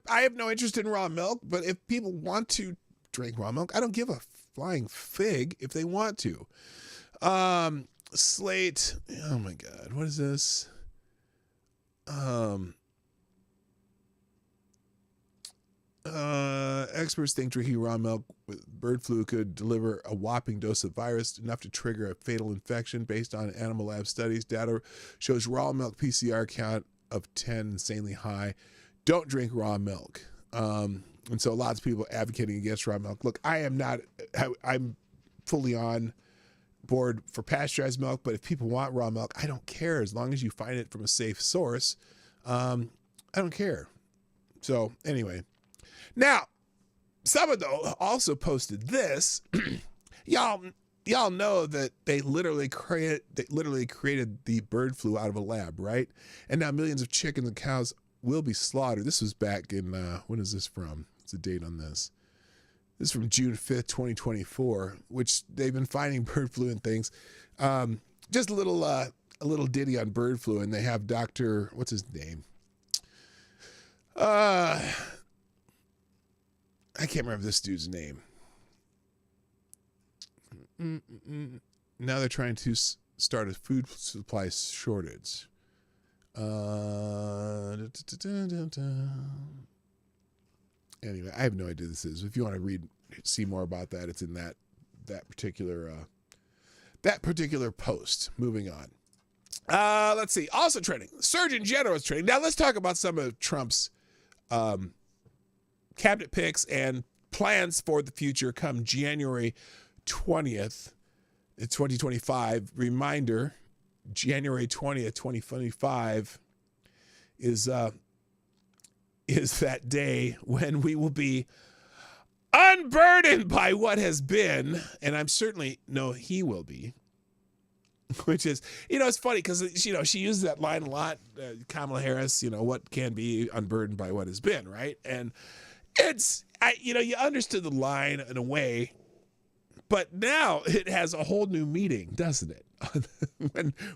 have no interest in raw milk, but if people want to drink raw milk, I don't give a flying fig if they want to. Slate, oh my God, what is this? Experts think drinking raw milk with bird flu could deliver a whopping dose of virus, enough to trigger a fatal infection. Based on animal lab studies, data shows raw milk PCR count of 10 insanely high. Don't drink raw milk. And so lots of people advocating against raw milk. Look, I'm fully on board for pasteurized milk, but if people want raw milk, I don't care. As long as you find it from a safe source, I don't care. So anyway. Now, someone though also posted this. y'all know that they literally created the bird flu out of a lab, right? And now millions of chickens and cows will be slaughtered. This was back in when is this from? What's the date on this? This is from June 5th, 2024, which they've been finding bird flu and things. Just a little ditty on bird flu, and they have Dr. what's his name? I can't remember this dude's name. Now they're trying to start a food supply shortage. Anyway, I have no idea who this is. If you want to see more about that, it's in that particular post. Moving on. Let's see. Also trending. Surgeon General is trending. Now let's talk about some of Trump's cabinet picks and plans for the future come January 20th, 2025. Reminder, January 20th, 2025 is that day when we will be unburdened by what has been, and I'm certainly know he will be. Which is, it's funny because, she uses that line a lot, Kamala Harris, what can be unburdened by what has been, right? And you understood the line in a way, but now it has a whole new meaning, doesn't it?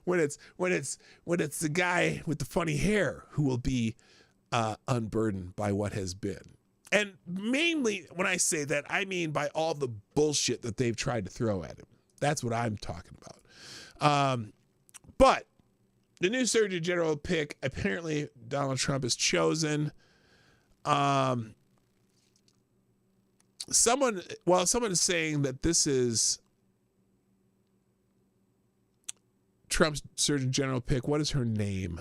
when it's the guy with the funny hair who will be unburdened by what has been. And mainly when I say that, I mean by all the bullshit that they've tried to throw at him. That's what I'm talking about. But the new Surgeon General pick, apparently Donald Trump has chosen. Someone is saying that this is Trump's Surgeon General pick. What is her name?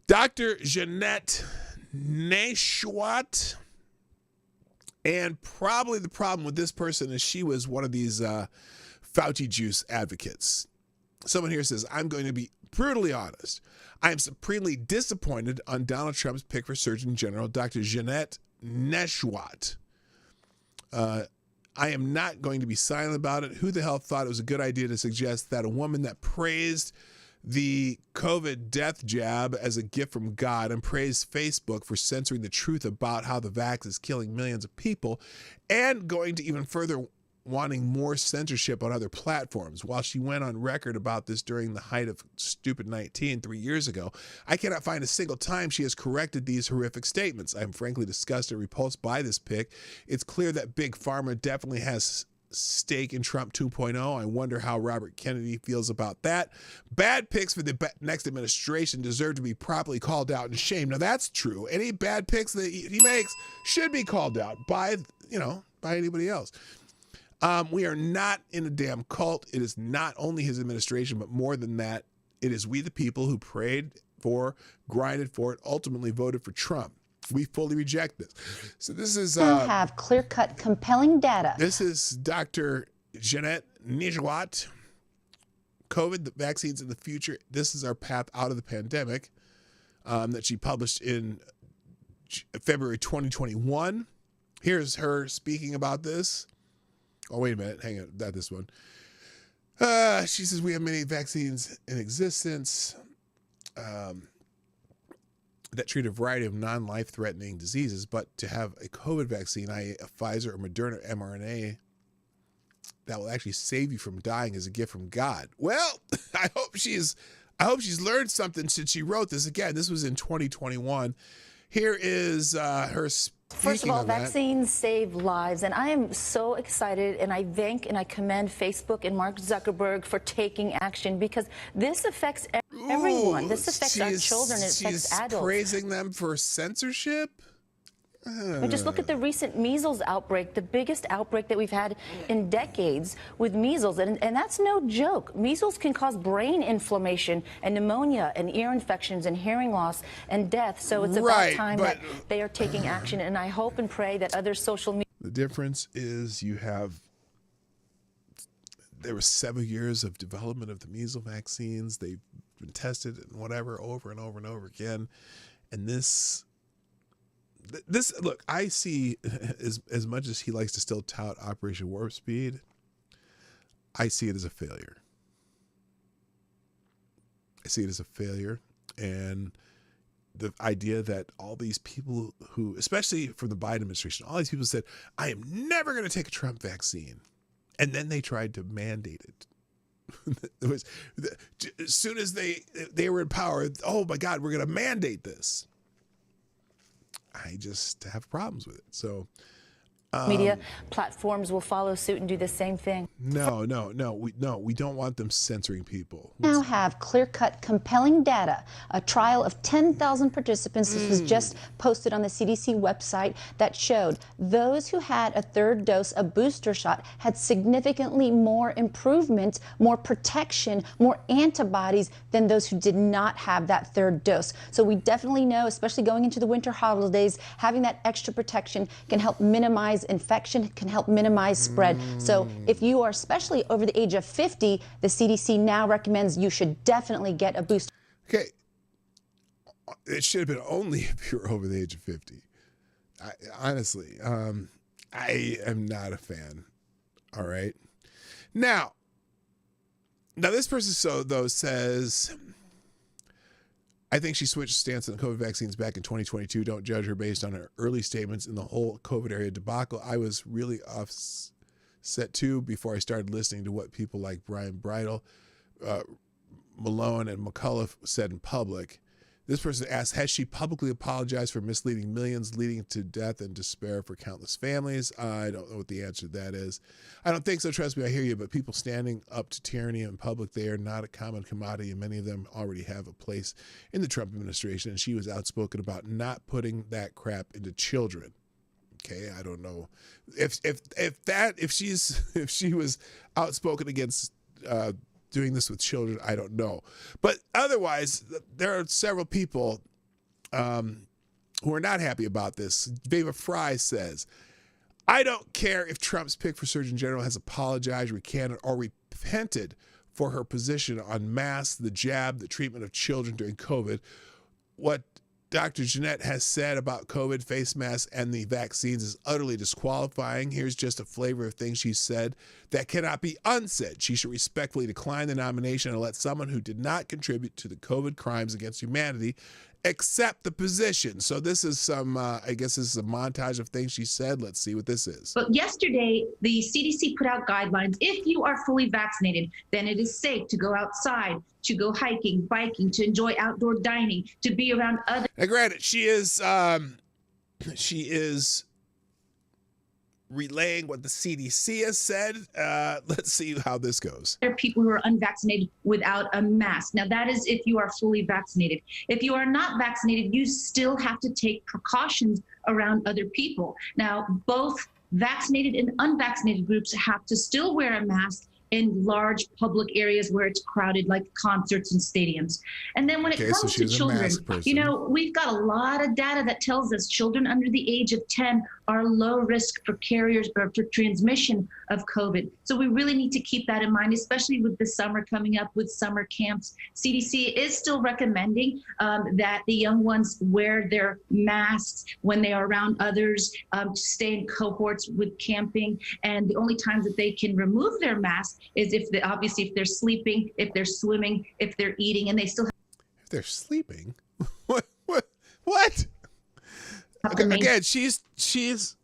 Dr. Jeanette Nashwat. And probably the problem with this person is she was one of these Fauci juice advocates. Someone here says, I'm going to be brutally honest. I am supremely disappointed on Donald Trump's pick for Surgeon General, Dr. Jeanette Neshwat. I am not going to be silent about it. Who the hell thought it was a good idea to suggest that a woman that praised the COVID death jab as a gift from God and praised Facebook for censoring the truth about how the vax is killing millions of people, and going to even further wanting more censorship on other platforms. While she went on record about this during the height of Stupid 19 3 years ago, I cannot find a single time she has corrected these horrific statements. I am frankly disgusted and repulsed by this pick. It's clear that Big Pharma definitely has stake in Trump 2.0. I wonder how Robert Kennedy feels about that. Bad picks for the next administration deserve to be properly called out and shamed. Now that's true. Any bad picks that he makes should be called out by anybody else. We are not in a damn cult. It is not only his administration, but more than that, it is we the people who prayed for, grinded for it, ultimately voted for Trump. We fully reject this. So this is... have clear-cut, compelling data. This is Dr. Jeanette Neshwat. COVID, the vaccines in the future. This is our path out of the pandemic that she published in February 2021. Here's her speaking about this. Oh, wait a minute. Hang on. Not this one. She says, we have many vaccines in existence that treat a variety of non-life-threatening diseases, but to have a COVID vaccine, i.e. a Pfizer or Moderna mRNA, that will actually save you from dying is a gift from God. Well, I hope she's learned something since she wrote this. Again, this was in 2021. Here is her speaking. First of all, vaccines save lives, and I am so excited, and I thank and I commend Facebook and Mark Zuckerberg for taking action, because this affects everyone. This affects our children. It affects adults. She's praising them for censorship? But just look at the recent measles outbreak, the biggest outbreak that we've had in decades with measles. And that's no joke. Measles can cause brain inflammation and pneumonia and ear infections and hearing loss and death. So it's about time that they are taking action. And I hope and pray that other social media... The difference is there were 7 years of development of the measles vaccines. They've been tested and whatever over and over and over again. And this, look, I see, as much as he likes to still tout Operation Warp Speed, I see it as a failure. I see it as a failure. And the idea that all these people who, especially from the Biden administration, all these people said, I am never going to take a Trump vaccine. And then they tried to mandate it. It was, as soon as they were in power, oh my God, we're going to mandate this. I just have problems with it. So media platforms will follow suit and do the same thing. No. We don't want them censoring people. Now have clear-cut, compelling data. A trial of 10,000 participants. This was just posted on the CDC website that showed those who had a third dose, a booster shot, had significantly more improvement, more protection, more antibodies than those who did not have that third dose. So we definitely know, especially going into the winter holidays, having that extra protection can help minimize infection, can help minimize spread. So if you are especially over the age of 50, the CDC now recommends you should definitely get a booster. Okay. It should have been only if you're over the age of 50. Honestly, I am not a fan. All right. Now this person says, I think she switched stance on the COVID vaccines back in 2022. Don't judge her based on her early statements in the whole COVID area debacle. I was really offset too before I started listening to what people like Brian Bridle, Malone, and McCullough said in public. This person asked, has she publicly apologized for misleading millions, leading to death and despair for countless families? I don't know what the answer to that is. I don't think so. Trust me, I hear you. But people standing up to tyranny in public, they are not a common commodity, and many of them already have a place in the Trump administration. And she was outspoken about not putting that crap into children. Okay, I don't know if she was outspoken against doing this with children, I don't know. But otherwise, there are several people who are not happy about this. Veva Fry says, I don't care if Trump's pick for Surgeon General has apologized, recanted, or repented for her position on masks, the jab, the treatment of children during COVID. What Dr. Jeanette has said about COVID, face masks, and the vaccines is utterly disqualifying. Here's just a flavor of things she said that cannot be unsaid. She should respectfully decline the nomination and let someone who did not contribute to the COVID crimes against humanity accept the position. So this is some, I guess this is a montage of things she said. Let's see what this is. But yesterday, the CDC put out guidelines. If you are fully vaccinated, then it is safe to go outside, to go hiking, biking, to enjoy outdoor dining, to be around other. Now, granted, she is relaying what the CDC has said. Let's see how this goes. There are people who are unvaccinated without a mask. Now, that is if you are fully vaccinated. If you are not vaccinated, you still have to take precautions around other people. Now, both vaccinated and unvaccinated groups have to still wear a mask in large public areas where it's crowded, like concerts and stadiums. And then when it comes to children, you know, we've got a lot of data that tells us children under the age of 10 are low risk for carriers or for transmission of COVID. So we really need to keep that in mind, especially with the summer coming up with summer camps. CDC is still recommending that the young ones wear their masks when they are around others, stay in cohorts with camping. And the only times that they can remove their mask is if they, obviously if they're sleeping, if they're swimming, if they're eating, and they still have. If they're sleeping? What? Again, she's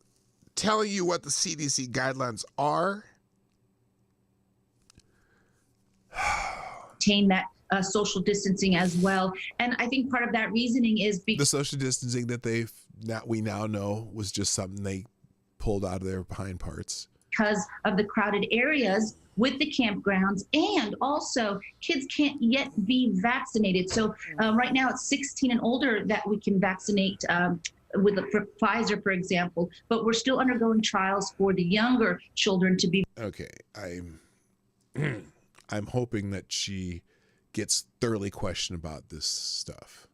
telling you what the CDC guidelines are. Maintain that social distancing as well, and I think part of that reasoning is because the social distancing that we now know was just something they pulled out of their behind parts because of the crowded areas with the campgrounds, and also kids can't yet be vaccinated. So right now it's 16 and older that we can vaccinate with for Pfizer, for example, but we're still undergoing trials for the younger children to be. Okay, I'm hoping that she gets thoroughly questioned about this stuff.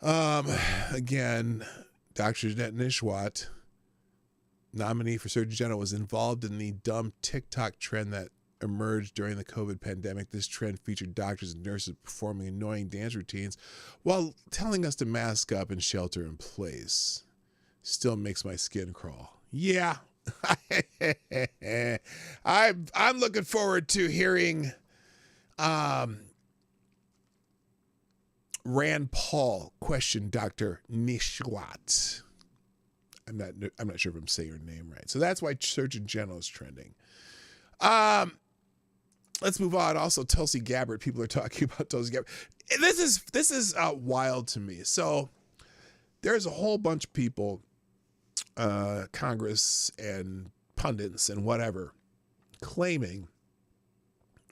Again, Dr. Jeanette Nishwat, nominee for Surgeon General, was involved in the dumb TikTok trend that emerged during the COVID pandemic. This trend featured doctors and nurses performing annoying dance routines while telling us to mask up and shelter in place. Still makes my skin crawl. Yeah. I'm looking forward to hearing Rand Paul question Dr. Nishwat. I'm not sure if I'm saying her name right. So that's why Surgeon General is trending. Let's move on. Also, Tulsi Gabbard. People are talking about Tulsi Gabbard. This is wild to me. So there's a whole bunch of people, Congress and pundits and whatever, claiming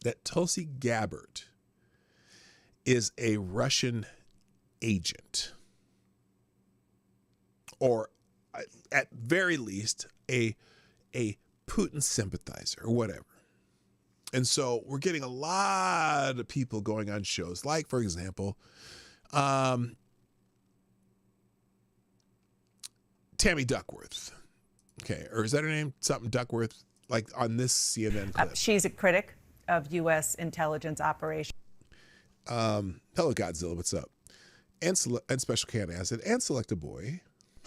that Tulsi Gabbard is a Russian agent, or at very least a Putin sympathizer or whatever. And so we're getting a lot of people going on shows, like, for example, Tammy Duckworth. Okay, or is that her name? Something Duckworth, like on this CNN clip. She's a critic of U.S. intelligence operations. Hello, Godzilla, what's up? And Special Can Acid, and Select a Boy.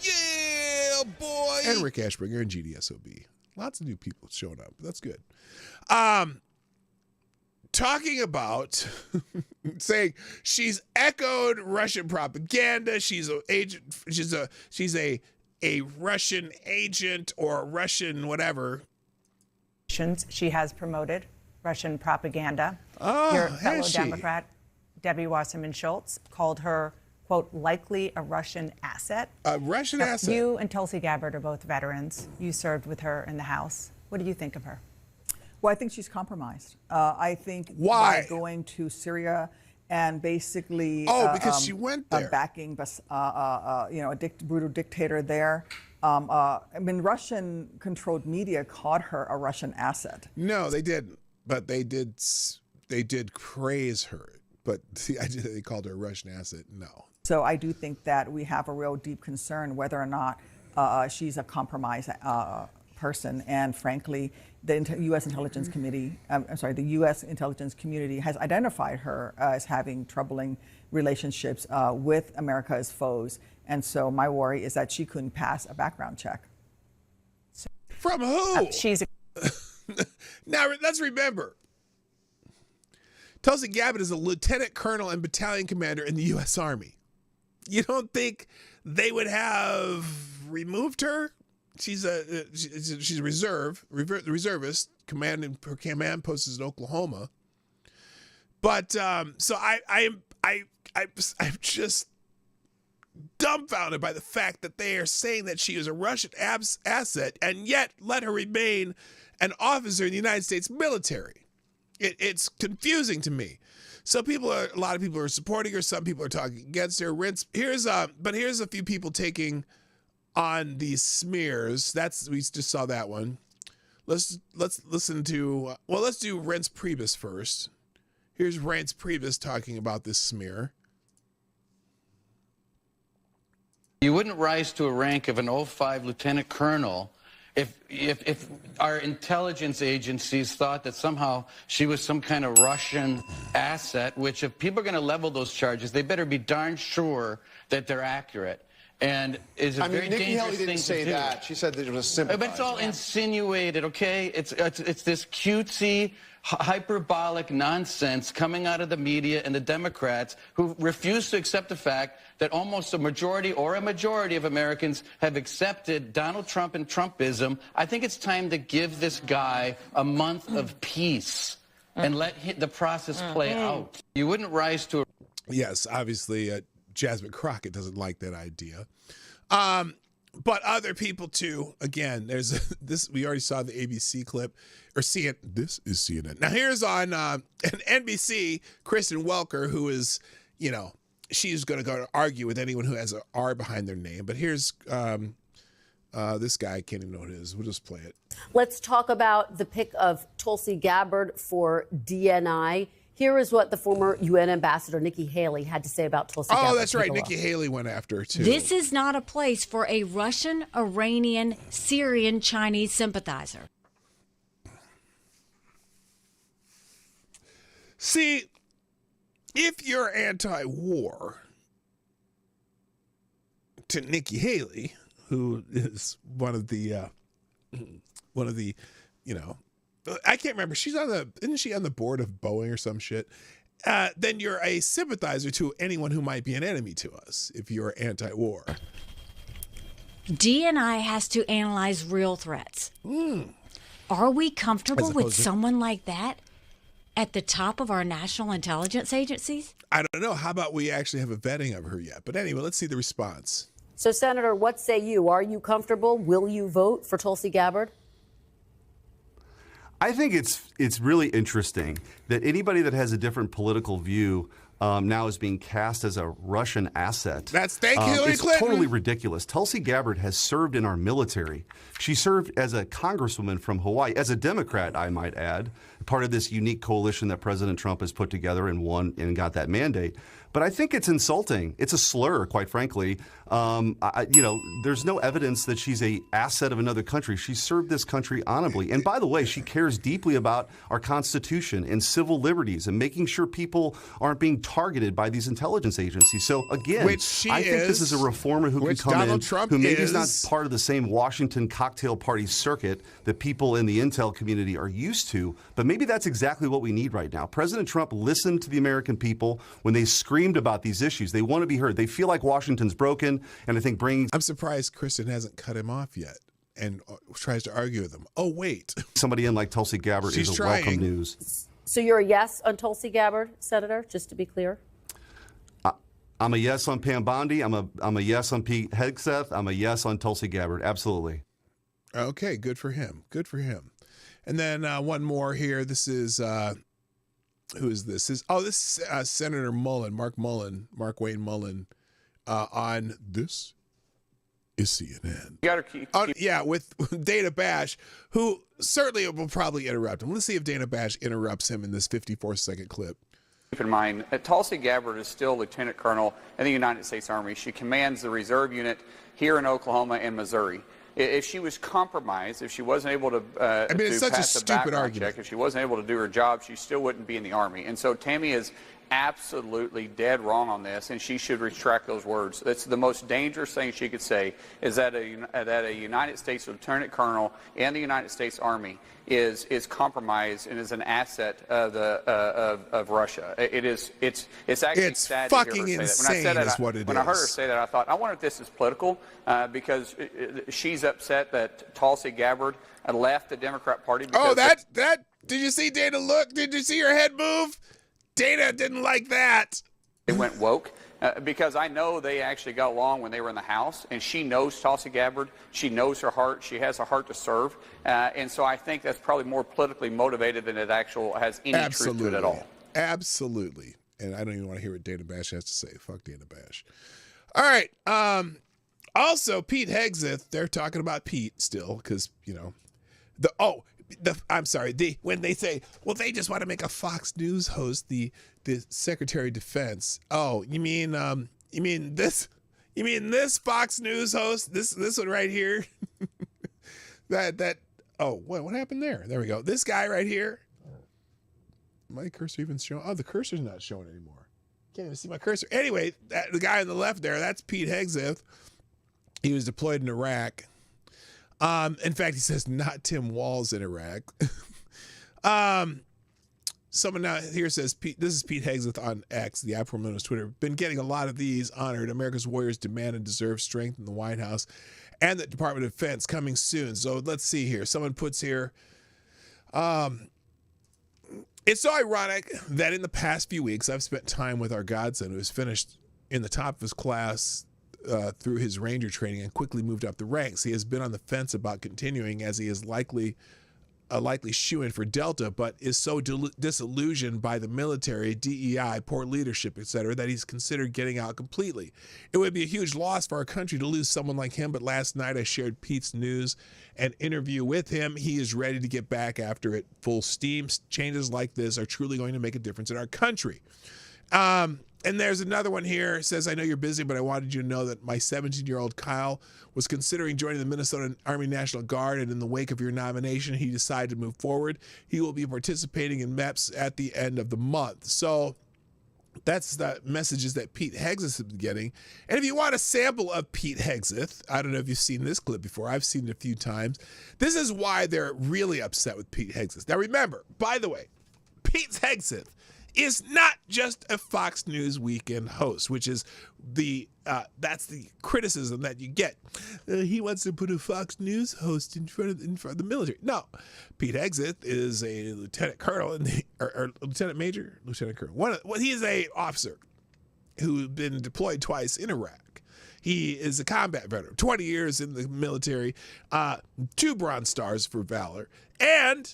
Yeah, boy! And Rick Ashbringer and GDSOB. Lots of new people showing up. That's good. Talking about saying she's echoed Russian propaganda. She's a agent. She's a Russian agent or a Russian whatever. She has promoted Russian propaganda. Oh, Your fellow Democrat, Debbie Wasserman Schultz, called her, quote, likely a Russian asset. A Russian asset. You and Tulsi Gabbard are both veterans. You served with her in the House. What do you think of her? Well, I think she's compromised. I think why by going to Syria and basically because she went there, backing a brutal dictator there. I mean, Russian-controlled media called her a Russian asset. No, they didn't, but they did praise her. But the idea that they called her a Russian asset, no. So I do think that we have a real deep concern whether or not she's a compromised person. And frankly, the U.S. Intelligence Committee, the U.S. Intelligence Community has identified her as having troubling relationships with America's foes. And so my worry is that she couldn't pass a background check. From who? Now, let's remember, Tulsi Gabbard is a lieutenant colonel and battalion commander in the U.S. Army. You don't think they would have removed her? She's a reservist. Her command post is in Oklahoma. But so I'm just dumbfounded by the fact that they are saying that she is a Russian asset and yet let her remain an officer in the United States military. It's confusing to me. So a lot of people are supporting her. Some people are talking against her. Here's a few people taking on these smears. We just saw that one. Let's listen to. Let's do Reince Priebus first. Here's Reince Priebus talking about this smear. You wouldn't rise to a rank of an 05 lieutenant colonel if our intelligence agencies thought that somehow she was some kind of Russian asset, which if people are going to level those charges, they better be darn sure that they're accurate. And is a very Nikki dangerous Haley didn't thing say to do. that. She said that it was sympathizing. But it's all insinuated, okay? It's this cutesy, hyperbolic nonsense coming out of the media and the Democrats who refuse to accept the fact that almost a majority of Americans have accepted Donald Trump and Trumpism. I think it's time to give this guy a month of peace and let the process play out. You wouldn't rise to a... Yes, obviously, Jasmine Crockett doesn't like that idea. But other people too. Again, there's this. We already saw the ABC clip, or CNN. This is CNN. Now here's on an NBC, Kristen Welker, who is, she's going to go to argue with anyone who has an R behind their name. But here's this guy. I can't even know what it is. We'll just play it. Let's talk about the pick of Tulsi Gabbard for DNI. Here is what the former UN ambassador Nikki Haley had to say about Tulsi Gabbard. Oh, that's right. Nikki Haley went after her, too. This is not a place for a Russian, Iranian, Syrian, Chinese sympathizer. See, if you're anti-war to Nikki Haley, who is one of the, I can't remember. Isn't she on the board of Boeing or some shit? Then you're a sympathizer to anyone who might be an enemy to us if you're anti-war. DNI has to analyze real threats. Are we comfortable with someone like that at the top of our national intelligence agencies? I don't know. How about we actually have a vetting of her yet? But anyway, let's see the response. So, Senator, what say you? Are you comfortable? Will you vote for Tulsi Gabbard? I think it's really interesting that anybody that has a different political view now is being cast as a Russian asset. Thank you, Hillary it's Clinton. Totally ridiculous. Tulsi Gabbard has served in our military. She served as a congresswoman from Hawaii, as a Democrat, I might add, part of this unique coalition that President Trump has put together and won and got that mandate. But I think it's insulting. It's a slur, quite frankly. There's no evidence that she's an asset of another country. She served this country honorably. And by the way, she cares deeply about our Constitution and civil liberties and making sure people aren't being targeted by these intelligence agencies. So again, I think this is a reformer who can come in, who maybe is not part of the same Washington cocktail party circuit that people in the intel community are used to. But maybe that's exactly what we need right now. President Trump listened to the American people when they screamed about these issues. They want to be heard. They feel like Washington's broken, and I think I'm surprised Kristen hasn't cut him off yet and tries to argue with him. Oh, wait. Somebody in like Tulsi Gabbard is a welcome news. So you're a yes on Tulsi Gabbard, Senator, just to be clear? I'm a yes on Pam Bondi. I'm a yes on Pete Hegseth. I'm a yes on Tulsi Gabbard. Absolutely. Okay, good for him. Good for him. And then one more here. This is who is this? This is Senator Mullen, Mark Wayne Mullen, on This is CNN. With Dana Bash, who certainly will probably interrupt him. Let's see if Dana Bash interrupts him in this 54-second clip. Keep in mind that Tulsi Gabbard is still Lieutenant Colonel in the United States Army. She commands the reserve unit here in Oklahoma and Missouri. If she was compromised, if she wasn't able to, I mean, it's such a pass stupid background argument. check, if she wasn't able to do her job, she still wouldn't be in the Army. And so Tammy is absolutely dead wrong on this, and she should retract those words. That's the most dangerous thing she could say, is that a United States lieutenant colonel and the United States Army is compromised and is an asset of Russia. It's actually sad to fucking hear her say insane that. is what it when I heard her is. say that, I thought, I wonder if this is political, because she's upset that Tulsi Gabbard left the Democrat Party. Oh, that did you see Dana look? Did you see her head move? Dana didn't like that. They went woke. Because I know they actually got along when they were in the House, and she knows Tulsi Gabbard. She knows her heart. She has a heart to serve. And so I think that's probably more politically motivated than it actually has any truth to it at all. Absolutely. And I don't even want to hear what Dana Bash has to say. Fuck Dana Bash. All right. Also, Pete Hegseth, they're talking about Pete still because, you know, I'm sorry. When they say, well, they just want to make a Fox News host the Secretary of Defense. Oh, you mean this? You mean this Fox News host? This one right here? What happened there? There we go. This guy right here. My cursor even showing? Oh, the cursor's not showing anymore. Can't even see my cursor. Anyway, the guy on the left there, that's Pete Hegseth. He was deployed in Iraq. In fact, he says not Tim Walz in Iraq. Someone now here says, this is Pete Hegseth on X, the app from Windows Twitter. Been getting a lot of these honored. America's warriors demand and deserve strength in the White House and the Department of Defense coming soon. So let's see here. Someone puts here, it's so ironic that in the past few weeks, I've spent time with our godson who has finished in the top of his class through his Ranger training and quickly moved up the ranks. He has been on the fence about continuing as he is likely shoo-in for Delta, but is so disillusioned by the military, DEI, poor leadership, etc., that he's considered getting out completely. It would be a huge loss for our country to lose someone like him, but last night I shared Pete's news and interview with him. He is ready to get back after it full steam. Changes like this are truly going to make a difference in our country. And there's another one here. It says, I know you're busy, but I wanted you to know that my 17-year-old Kyle was considering joining the Minnesota Army National Guard, and in the wake of your nomination, he decided to move forward. He will be participating in MEPS at the end of the month. So that's the messages that Pete Hegseth has been getting. And if you want a sample of Pete Hegseth, I don't know if you've seen this clip before. I've seen it a few times. This is why they're really upset with Pete Hegseth. Now remember, by the way, Pete Hegseth is not just a Fox News weekend host, which is that's the criticism that you get. He wants to put a Fox News host in front of the military. No, Pete Hegseth is a lieutenant colonel or lieutenant major, lieutenant colonel. He is a officer who's been deployed twice in Iraq. He is a combat veteran, 20 years in the military, 2 Bronze Stars for valor, and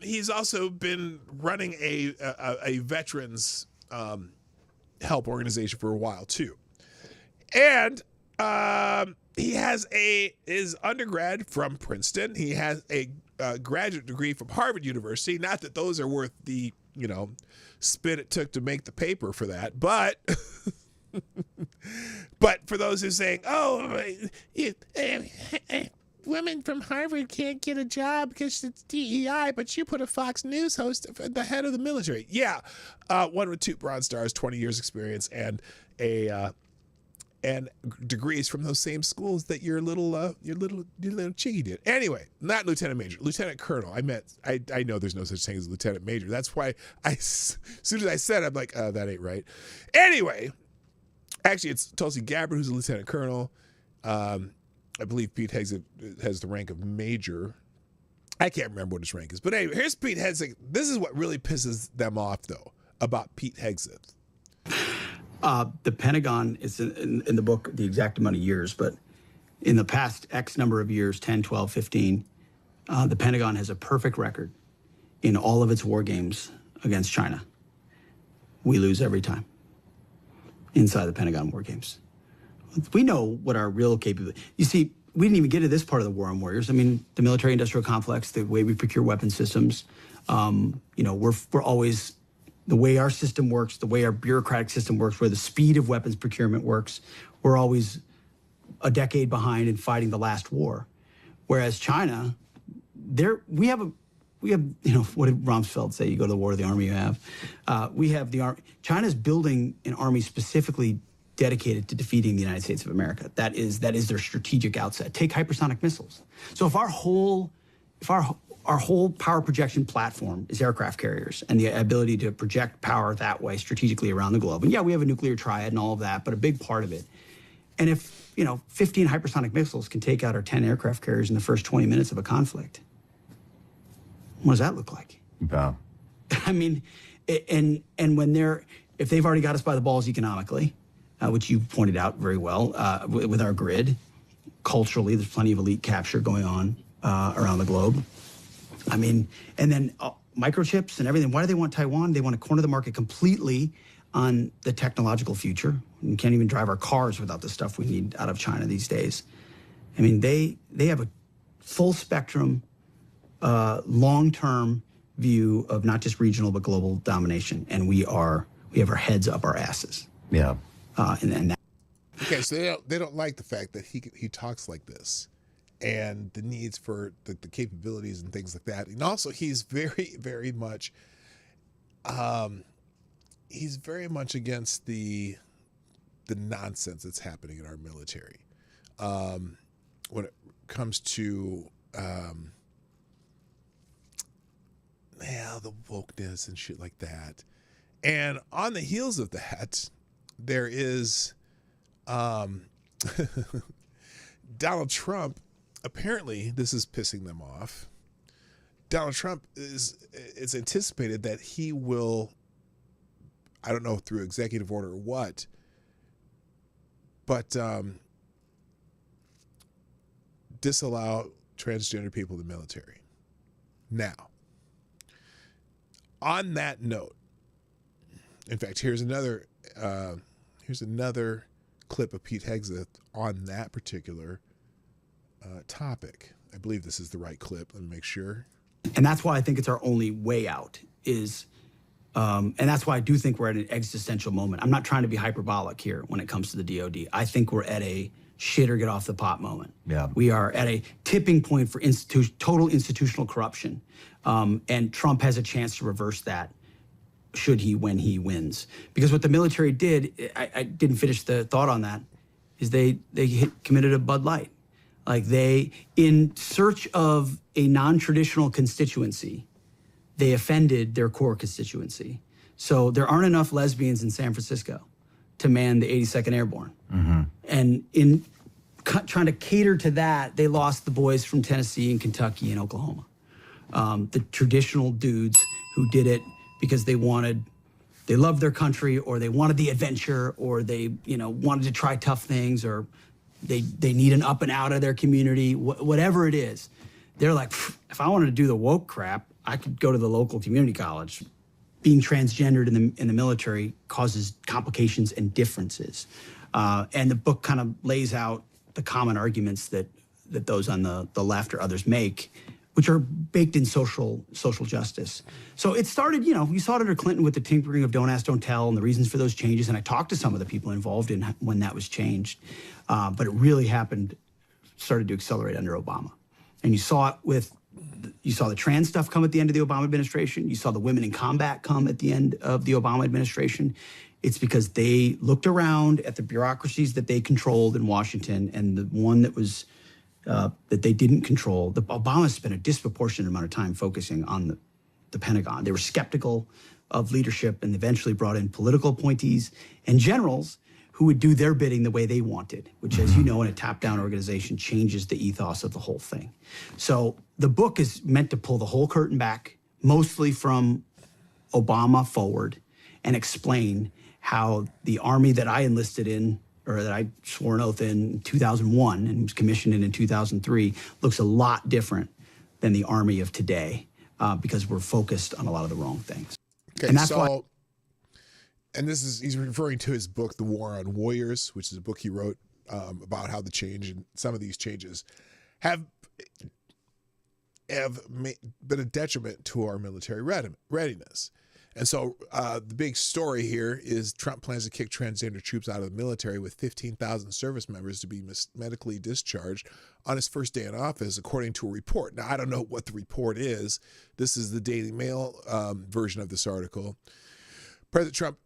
he's also been running a veterans help organization for a while too, and he has his undergrad from Princeton. He has a graduate degree from Harvard University. Not that those are worth the spit it took to make the paper for that, but but for those who are saying, women from Harvard can't get a job because it's DEI, but you put a Fox News host at the head of the military. Yeah, one with 2 Bronze Stars, 20 years experience, and and degrees from those same schools that your little chiggy did. Anyway, not lieutenant major, lieutenant colonel. I know there's no such thing as lieutenant major. That's why as soon as I said it, I'm like, that ain't right. Anyway, actually, it's Tulsi Gabbard who's a lieutenant colonel. I believe Pete Hegseth has the rank of major. I can't remember what his rank is. But anyway, here's Pete Hegseth. This is what really pisses them off, though, about Pete Hegseth. The Pentagon is in the book, the exact amount of years, but in the past X number of years, 10, 12, 15, the Pentagon has a perfect record in all of its war games against China. We lose every time inside the Pentagon war games. We know what our real capability. You see, we didn't even get to this part of the war on warriors. I mean, the military-industrial complex, the way we procure weapon systems. We're always the way our system works, the way our bureaucratic system works, where the speed of weapons procurement works. We're always a decade behind in fighting the last war, whereas China, we have what did Rumsfeld say? You go to the war, the army you have. We have the army. China's building an army specifically dedicated to defeating the United States of America. That is their strategic outset. Take hypersonic missiles. So if our whole power projection platform is aircraft carriers and the ability to project power that way strategically around the globe, and yeah, we have a nuclear triad and all of that, but a big part of it. And if 15 hypersonic missiles can take out our 10 aircraft carriers in the first 20 minutes of a conflict, what does that look like? Yeah. I mean, and if they've already got us by the balls economically, which you pointed out very well, with our grid, culturally, there's plenty of elite capture going on around the globe. I mean, and then microchips and everything. Why do they want Taiwan? They want to corner the market completely on the technological future. We can't even drive our cars without the stuff we need out of China these days. I mean, they have a full spectrum, long-term view of not just regional but global domination, and we have our heads up our asses. Yeah. And that. Okay, so they don't like the fact that he talks like this, and the needs for the capabilities and things like that. And also, he's very, very much, against the nonsense that's happening in our military. When it comes to the wokeness and shit like that. And on the heels of that, there is Donald Trump. Apparently, this is pissing them off. Donald Trump it's anticipated that he will, I don't know through executive order or what, but disallow transgender people in the military. Now, on that note, in fact, here's another clip of Pete Hegseth on that particular topic. I believe this is the right clip. Let me make sure. And that's why I think it's our only way out is, and that's why I do think we're at an existential moment. I'm not trying to be hyperbolic here when it comes to the DOD. I think we're at a shit or get off the pot moment. Yeah. We are at a tipping point for total institutional corruption. And Trump has a chance to reverse that when he wins. Because what the military did, I didn't finish the thought on that, is they committed a Bud Light. Like in search of a non-traditional constituency, they offended their core constituency. So there aren't enough lesbians in San Francisco to man the 82nd Airborne. Mm-hmm. And in trying to cater to that, they lost the boys from Tennessee and Kentucky and Oklahoma. The traditional dudes who did it because they loved their country, or they wanted the adventure, or they, wanted to try tough things, or they need an up and out of their community, whatever it is. They're like, if I wanted to do the woke crap, I could go to the local community college. Being transgendered in the military causes complications and differences. And the book kind of lays out the common arguments that those on the left or others make, which are baked in social justice. So it started, you saw it under Clinton with the tinkering of Don't Ask, Don't Tell and the reasons for those changes. And I talked to some of the people involved in when that was changed. But it really started to accelerate under Obama. And you saw the trans stuff come at the end of the Obama administration. You saw the women in combat come at the end of the Obama administration. It's because they looked around at the bureaucracies that they controlled in Washington, and the one that was that they didn't control. Obama spent a disproportionate amount of time focusing on the Pentagon. They were skeptical of leadership and eventually brought in political appointees and generals who would do their bidding the way they wanted, which, as you know, in a top-down organization, changes the ethos of the whole thing. So the book is meant to pull the whole curtain back, mostly from Obama forward, and explain how the Army that I enlisted in, or that I swore an oath in 2001 and was commissioned in 2003, looks a lot different than the Army of today, because we're focused on a lot of the wrong things. Okay, and that's why. And he's referring to his book, The War on Warriors, which is a book he wrote about how the change and some of these changes have been a detriment to our military readiness. And so the big story here is Trump plans to kick transgender troops out of the military with 15,000 service members to be medically discharged on his first day in office, according to a report. Now, I don't know what the report is. This is the Daily Mail version of this article. President Trump,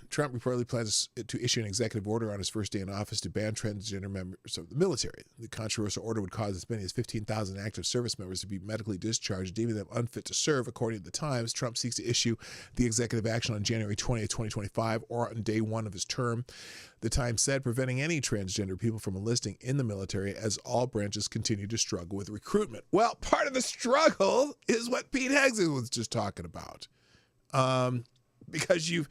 Trump reportedly plans to issue an executive order on his first day in office to ban transgender members of the military. The controversial order would cause as many as 15,000 active service members to be medically discharged, deeming them unfit to serve. According to the Times, Trump seeks to issue the executive action on January 20th, 2025, or on day one of his term. The Times said, preventing any transgender people from enlisting in the military as all branches continue to struggle with recruitment. Well, part of the struggle is what Pete Hegseth was just talking about. Because you're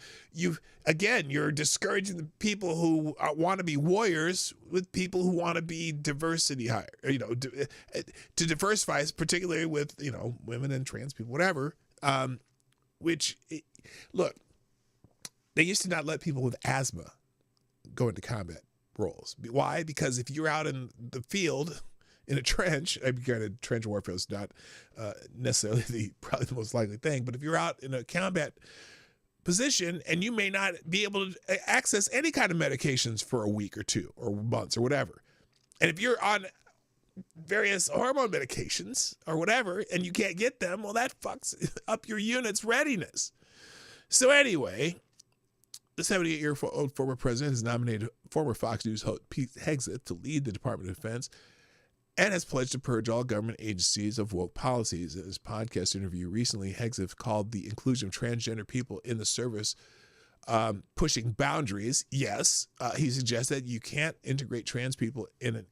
discouraging the people who want to be warriors with people who want to be diversity hire, to diversify, particularly with, women and trans people, whatever, look, they used to not let people with asthma go into combat roles. Why? Because if you're out in the field in a trench, granted, trench warfare is not necessarily probably the most likely thing, but if you're out in a combat position and you may not be able to access any kind of medications for a week or two or months or whatever, and if you're on various hormone medications or whatever and you can't get them, well, that fucks up your unit's readiness. So anyway, the 78-year-old former president has nominated former Fox News host Pete Hegseth to lead the Department of Defense and has pledged to purge all government agencies of woke policies. In his podcast interview recently, Hegseth called the inclusion of transgender people in the service pushing boundaries. Yes, he suggests that you can't integrate trans people in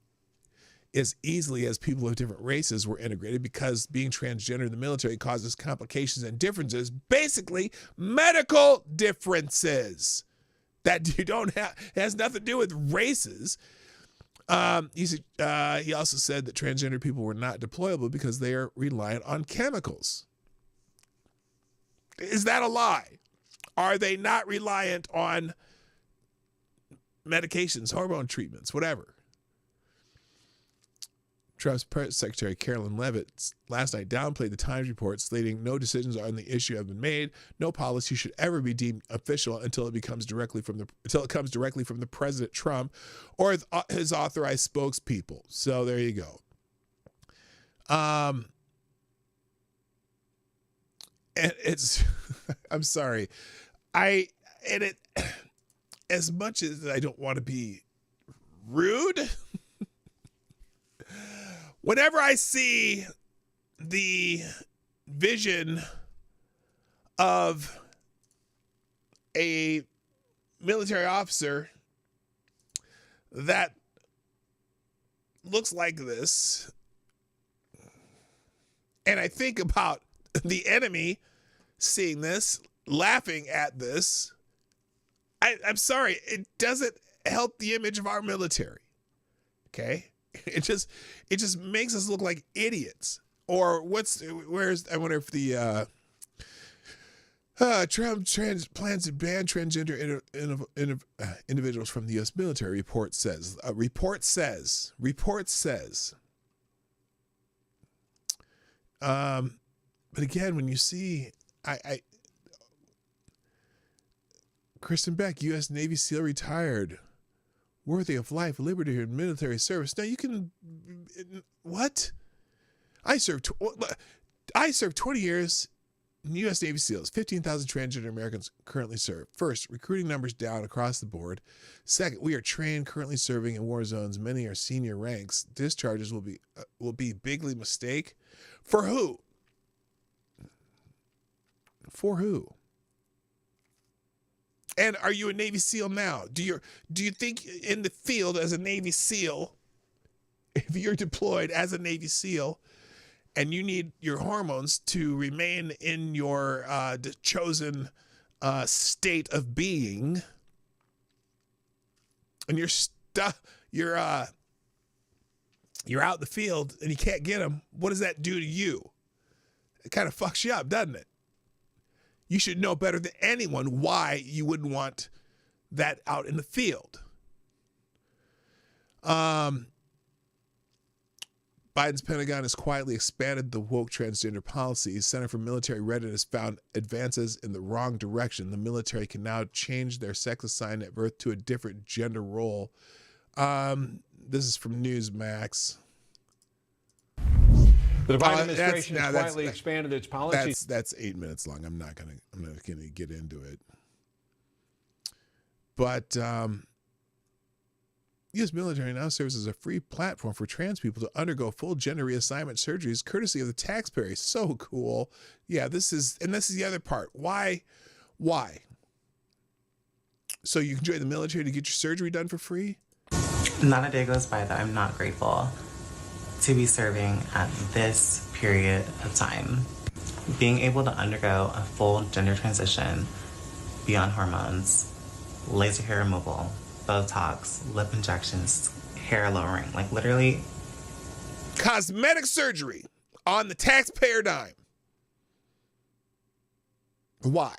as easily as people of different races were integrated because being transgender in the military causes complications and differences, basically medical differences that you don't have. It has nothing to do with races. He also said that transgender people were not deployable because they are reliant on chemicals. Is that a lie? Are they not reliant on medications, hormone treatments, whatever? Trump's press secretary Carolyn Leavitt last night downplayed the Times report, stating no decisions on the issue have been made. No policy should ever be deemed official until it comes directly from the President Trump or his authorized spokespeople. So there you go. And it's I'm sorry. As much as I don't want to be rude, whenever I see the vision of a military officer that looks like this, and I think about the enemy seeing this, laughing at this, I'm sorry, it doesn't help the image of our military. Okay? It just makes us look like idiots. Or I wonder if the Trump plans to ban transgender individuals from the U.S. military, report says. But again, when you see, Kristen Beck, U.S. Navy SEAL retired, worthy of life, liberty, and military service. Now you can, what? I served 20 years in U.S. Navy SEALs. 15,000 transgender Americans currently serve. First, recruiting numbers down across the board. Second, we are trained, currently serving in war zones. Many are senior ranks. Discharges will be bigly mistake. For who? For who? And are you a Navy SEAL now? Do you think in the field as a Navy SEAL, if you're deployed as a Navy SEAL and you need your hormones to remain in your chosen state of being, and you're out in the field and you can't get them, what does that do to you? It kind of fucks you up, doesn't it? You should know better than anyone why you wouldn't want that out in the field. Biden's Pentagon has quietly expanded the woke transgender policies. Center for Military Readiness found advances in the wrong direction. The military can now change their sex assigned at birth to a different gender role. This is from Newsmax. The Biden administration has quietly expanded its policies. That's 8 minutes long. I'm not gonna get into it. But U.S. military now serves as a free platform for trans people to undergo full gender reassignment surgeries courtesy of the taxpayer. So cool. Yeah, this is the other part. Why? So you can join the military to get your surgery done for free? Not a day goes by that I'm not grateful to be serving at this period of time. Being able to undergo a full gender transition beyond hormones, laser hair removal, Botox, lip injections, hair lowering, like literally. Cosmetic surgery on the taxpayer dime. Why?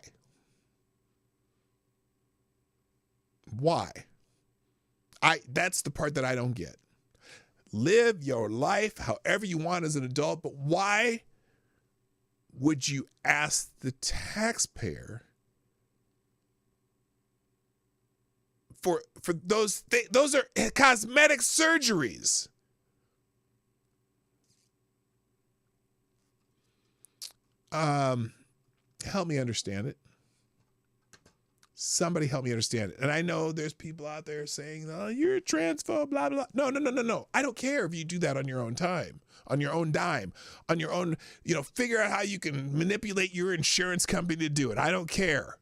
That's the part that I don't get. Live your life however you want as an adult, but why would you ask the taxpayer for those things? Those are cosmetic surgeries. Help me understand it. Somebody help me understand it. And I know there's people out there saying, "Oh, you're a transphobe, blah, blah, blah." No. I don't care if you do that on your own time, on your own dime, on your own, figure out how you can manipulate your insurance company to do it. I don't care.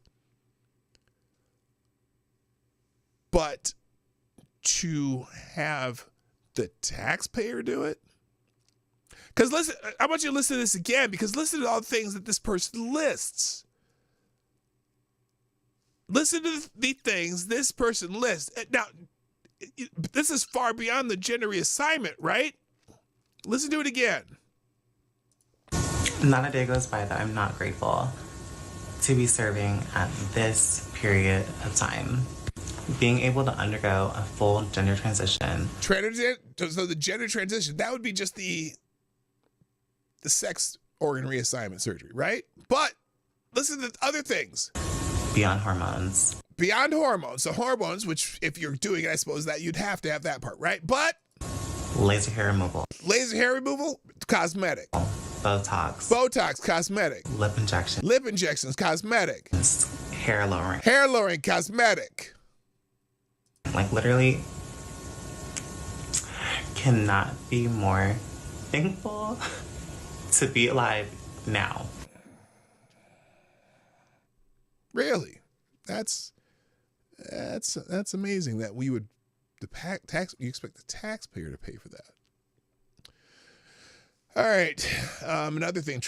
But to have the taxpayer do it? Because listen, I want you to listen to this again, because listen to all the things that this person lists. Listen to the things this person lists. Now, this is far beyond the gender reassignment, right? Listen to it again. Not a day goes by that I'm not grateful to be serving at this period of time. Being able to undergo a full gender transition. So the gender transition, that would be just the sex organ reassignment surgery, right? But listen to other things. Beyond hormones. Beyond hormones. So hormones, which if you're doing it, I suppose that you'd have to have that part, right? But laser hair removal. Laser hair removal, cosmetic. Botox, cosmetic. Lip injection. Lip injections, cosmetic. Hair lowering. Hair lowering, cosmetic. Like literally cannot be more thankful to be alive now. Really? That's amazing that we would you expect the taxpayer to pay for that. All right. Another thing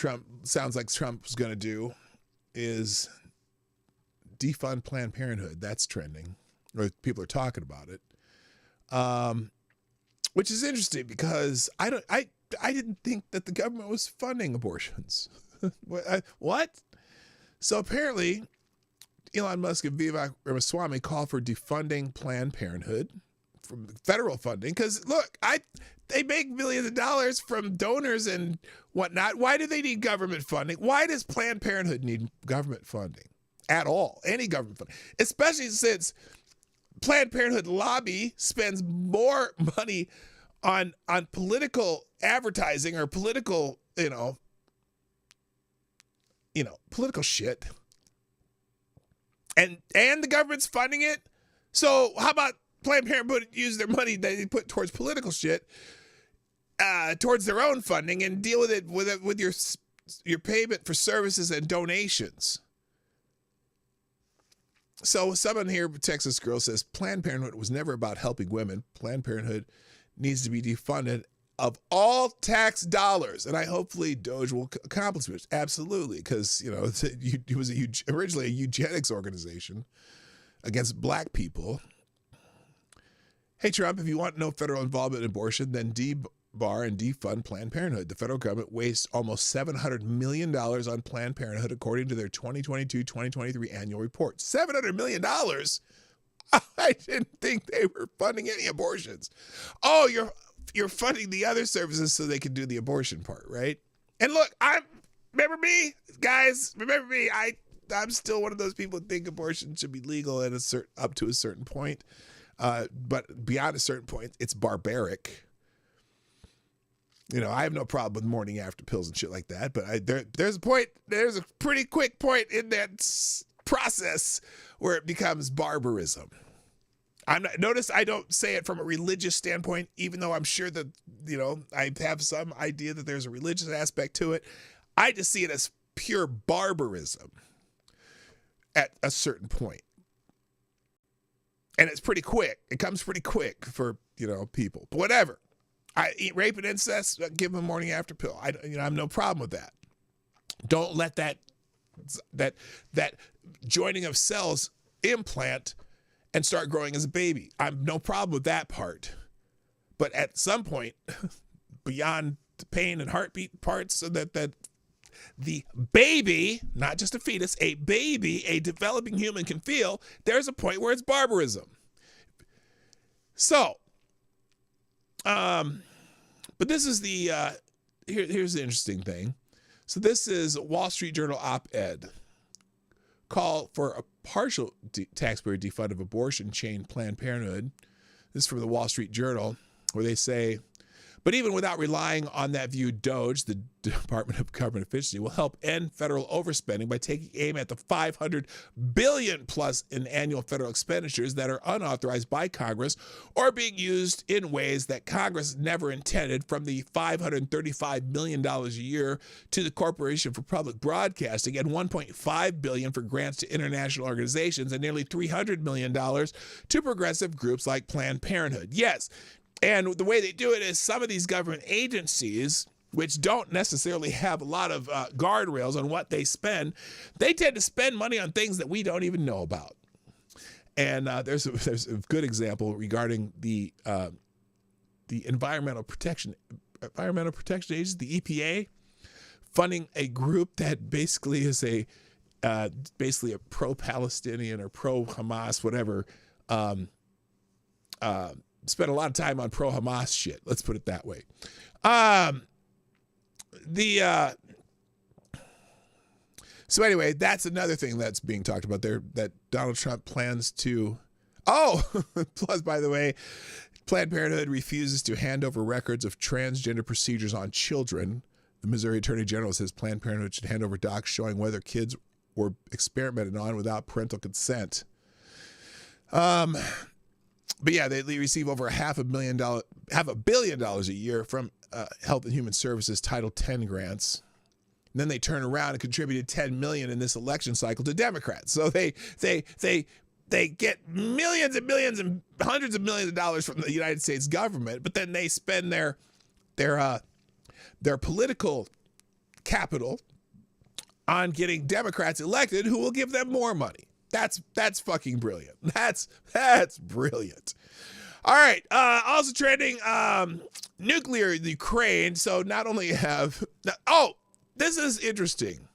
sounds like Trump's going to do is defund Planned Parenthood. That's trending, or people are talking about it. Which is interesting because I didn't think that the government was funding abortions. What? So apparently Elon Musk and Vivek Ramaswamy call for defunding Planned Parenthood from federal funding because, look, they make millions of dollars from donors and whatnot. Why do they need government funding? Why does Planned Parenthood need government funding at all? Any government funding, especially since Planned Parenthood lobby spends more money on political advertising or political, political shit. And the government's funding it. So how about Planned Parenthood use their money that they put towards political shit towards their own funding and deal with it with your payment for services and donations. So someone here, Texas girl, says Planned Parenthood was never about helping women. Planned Parenthood needs to be defunded of all tax dollars, and hopefully Doge will accomplish this. Absolutely, because it was originally a eugenics organization against black people. Hey Trump, if you want no federal involvement in abortion, then debar and defund Planned Parenthood. The federal government wastes almost $700 million on Planned Parenthood, according to their 2022-2023 annual report. $700 million? I didn't think they were funding any abortions. Oh, you're you're funding the other services so they can do the abortion part, right? And look, remember me, guys. Remember me. I'm still one of those people who think abortion should be legal at up to a certain point, but beyond a certain point, it's barbaric. You know, I have no problem with morning after pills and shit like that, but there's a pretty quick point in that process where it becomes barbarism. Notice I don't say it from a religious standpoint, even though I'm sure that, you know, I have some idea that there's a religious aspect to it. I just see it as pure barbarism at a certain point. And it's pretty quick. It comes pretty quick for, you know, people. But whatever. I eat rape and incest, give them a morning after pill. I have no problem with that. Don't let that joining of cells implant and start growing as a baby. I'm no problem with that part. But at some point, beyond the pain and heartbeat parts, so that the baby, not just a fetus, a baby, a developing human can feel, there's a point where it's barbarism. So, but this is here's the interesting thing. So this is a Wall Street Journal op-ed. Call for a partial taxpayer defund of abortion chain Planned Parenthood. This is from the Wall Street Journal, where they say, but even without relying on that view, DOGE, the Department of Government Efficiency, will help end federal overspending by taking aim at the $500 billion plus in annual federal expenditures that are unauthorized by Congress or being used in ways that Congress never intended, from the $535 million a year to the Corporation for Public Broadcasting and $1.5 billion for grants to international organizations and nearly $300 million to progressive groups like Planned Parenthood. Yes. And the way they do it is some of these government agencies, which don't necessarily have a lot of guardrails on what they spend, they tend to spend money on things that we don't even know about. And there's a good example regarding the Environmental Protection Agency, the EPA, funding a group that basically is basically a pro-Palestinian or pro-Hamas, whatever. Spent a lot of time on pro-Hamas shit. Let's put it that way. So anyway, that's another thing that's being talked about there, that Donald Trump plans to. Plus, by the way, Planned Parenthood refuses to hand over records of transgender procedures on children. The Missouri Attorney General says Planned Parenthood should hand over docs showing whether kids were experimented on without parental consent. But yeah, they receive over $500 million a year from Health and Human Services Title X grants. And then they turn around and contributed $10 million in this election cycle to Democrats. So they get millions and millions and hundreds of millions of dollars from the United States government, but then they spend their political capital on getting Democrats elected who will give them more money. That's fucking brilliant. That's brilliant. All right. Also trending, nuclear Ukraine. So not only have, this is interesting.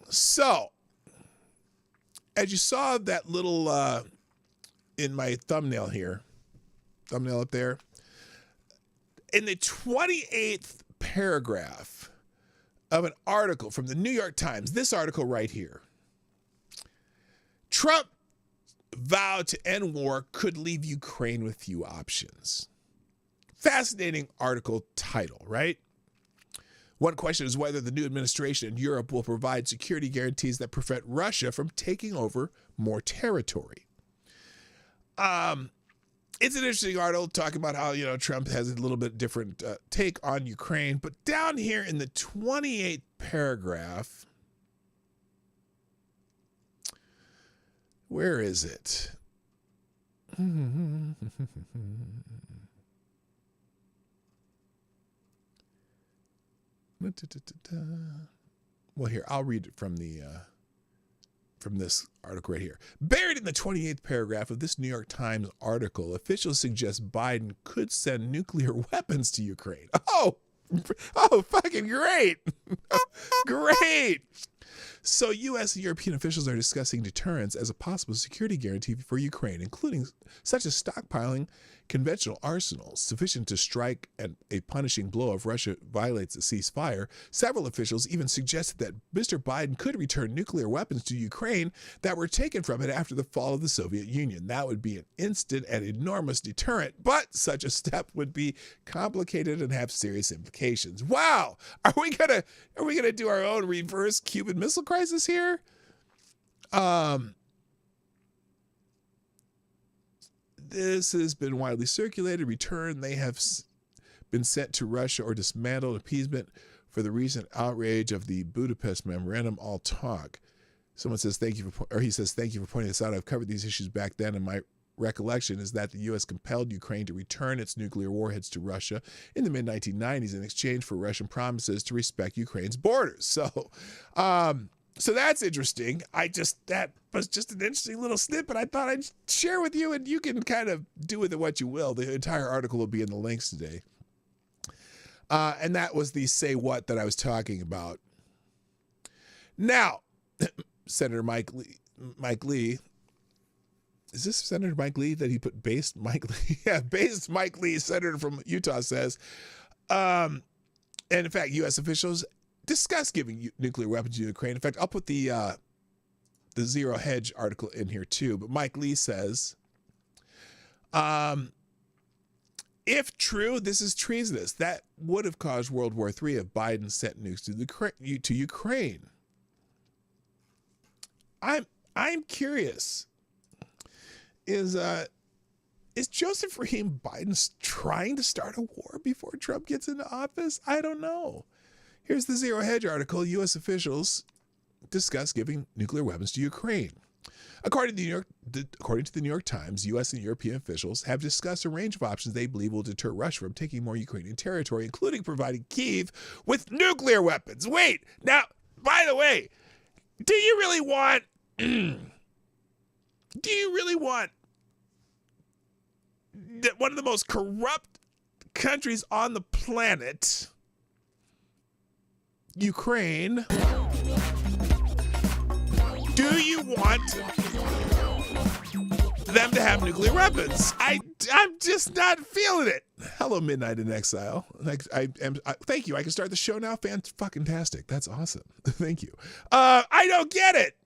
So as you saw that little, in my thumbnail up there, in the 28th paragraph of an article from the New York Times, this article right here, Trump vowed to end war could leave Ukraine with few options. Fascinating article title, right? One question is whether the new administration in Europe will provide security guarantees that prevent Russia from taking over more territory. It's an interesting article talking about how, Trump has a little bit different take on Ukraine. But down here in the 28th paragraph, where is it? Well, here, I'll read it from this article right here. Buried in the 28th paragraph of this New York Times article, officials suggest Biden could send nuclear weapons to Ukraine. Oh, fucking great. Great. So U.S. and European officials are discussing deterrence as a possible security guarantee for Ukraine, including such as stockpiling conventional arsenals sufficient to strike a punishing blow if Russia violates a ceasefire. Several officials even suggested that Mr. Biden could return nuclear weapons to Ukraine that were taken from it after the fall of the Soviet Union. That would be an instant and enormous deterrent, but such a step would be complicated and have serious implications. Wow, are we gonna do our own reverse Cuban Missile Crisis here? This has been widely circulated. Return, they have been sent to Russia or dismantled. Appeasement for the recent outrage of the Budapest Memorandum. All talk. Someone says he says thank you for pointing this out. I've covered these issues back then, and my recollection is that the U.S. compelled Ukraine to return its nuclear warheads to Russia in the mid-1990s in exchange for Russian promises to respect Ukraine's borders. So that's interesting. That was just an interesting little snippet I thought I'd share with you, and you can kind of do with it what you will. The entire article will be in the links today. And that was the say what that I was talking about. Now, Senator Mike Lee. Is this Senator Mike Lee that he put based Mike Lee? Yeah, based Mike Lee, senator from Utah, says, and in fact, U.S. officials discuss giving nuclear weapons to Ukraine. In fact, I'll put the Zero Hedge article in here too. But Mike Lee says, if true, this is treasonous. That would have caused World War III if Biden sent nukes to Ukraine. I'm curious. Is Joseph Ream Biden trying to start a war before Trump gets into office? I don't know. Here's the Zero Hedge article. U.S. officials discuss giving nuclear weapons to Ukraine. According to the New York Times, U.S. and European officials have discussed a range of options they believe will deter Russia from taking more Ukrainian territory, including providing Kyiv with nuclear weapons. Wait, now, by the way, do you really want one of the most corrupt countries on the planet, Ukraine, do you want them to have nuclear weapons? I'm just not feeling it. Hello, Midnight in Exile. Thank you. I can start the show now. Fan-fucking-tastic. That's awesome. Thank you. I don't get it.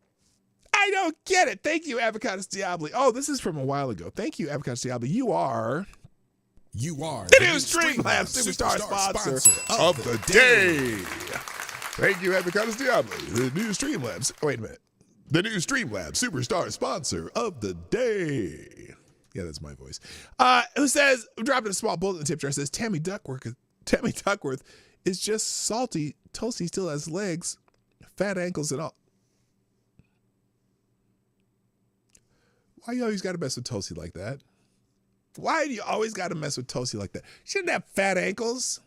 Thank you, Avocados Diablo. Oh, this is from a while ago. Thank you, Avocados Diablo. You are the new Streamlabs Superstar sponsor of the day. Thank you, Avocados Diablo. The new Streamlabs. Wait a minute. The new Streamlabs Superstar sponsor of the day. Yeah, that's my voice. Who says, dropping a small bullet in the tip jar, says, Tammy Duckworth is just salty. Tulsi still has legs, fat ankles, and all. Why you always got to mess with Tulsi like that? Why do you always got to mess with Tulsi like that? She didn't have fat ankles.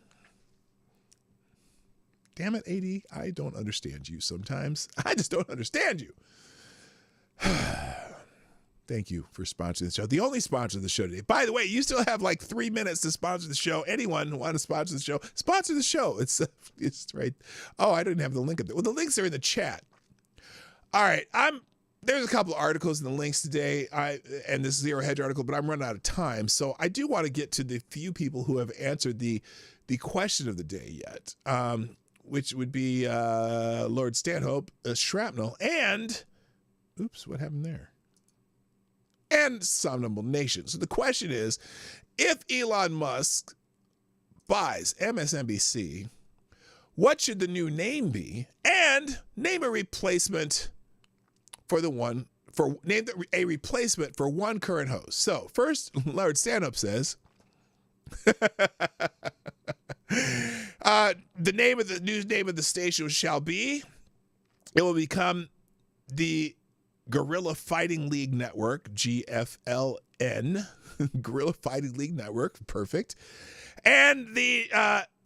Damn it, AD. I don't understand you sometimes. I just don't understand you. Thank you for sponsoring the show. The only sponsor of the show today. By the way, you still have like 3 minutes to sponsor the show. Anyone who want to sponsor the show, sponsor the show. It's right. Oh, I didn't have the link up there. Well, the links are in the chat. All right. There's a couple of articles in the links today, and this Zero Hedge article, but I'm running out of time. So I do want to get to the few people who have answered the question of the day yet, which would be Lord Stanhope, Shrapnel, and, oops, what happened there? And Somnambule Nation. So the question is, if Elon Musk buys MSNBC, what should the new name be? And name a replacement name a replacement for one current host. So first, Lord Stanhope says, the name of the news name of the station shall be, it will become the Guerrilla Fighting League Network, GFLN, Guerrilla Fighting League Network, perfect. And the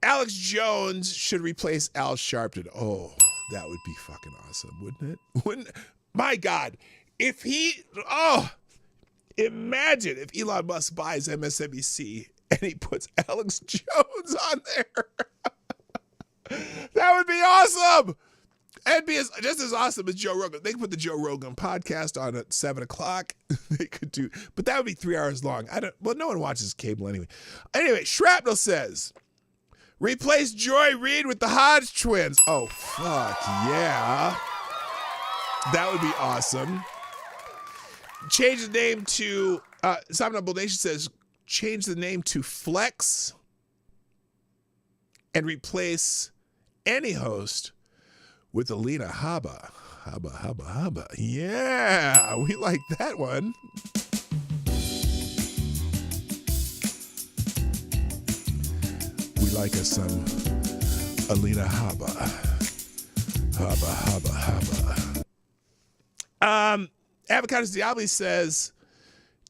Alex Jones should replace Al Sharpton. Oh, that would be fucking awesome, wouldn't it? My God, imagine if Elon Musk buys MSNBC and he puts Alex Jones on there. That would be awesome. That'd be just as awesome as Joe Rogan. They could put the Joe Rogan podcast on at 7 o'clock. They could do, but that would be 3 hours long. Well, no one watches cable anyway. Anyway, Shrapnel says, replace Joy Reid with the Hodge twins. Oh, fuck yeah. That would be awesome. Change the name to, Simon Nation says, change the name to Flex and replace any host with Alina Habba. Habba. Yeah, we like that one. We like us some Alina Habba. Habba. Avocados Diablo says,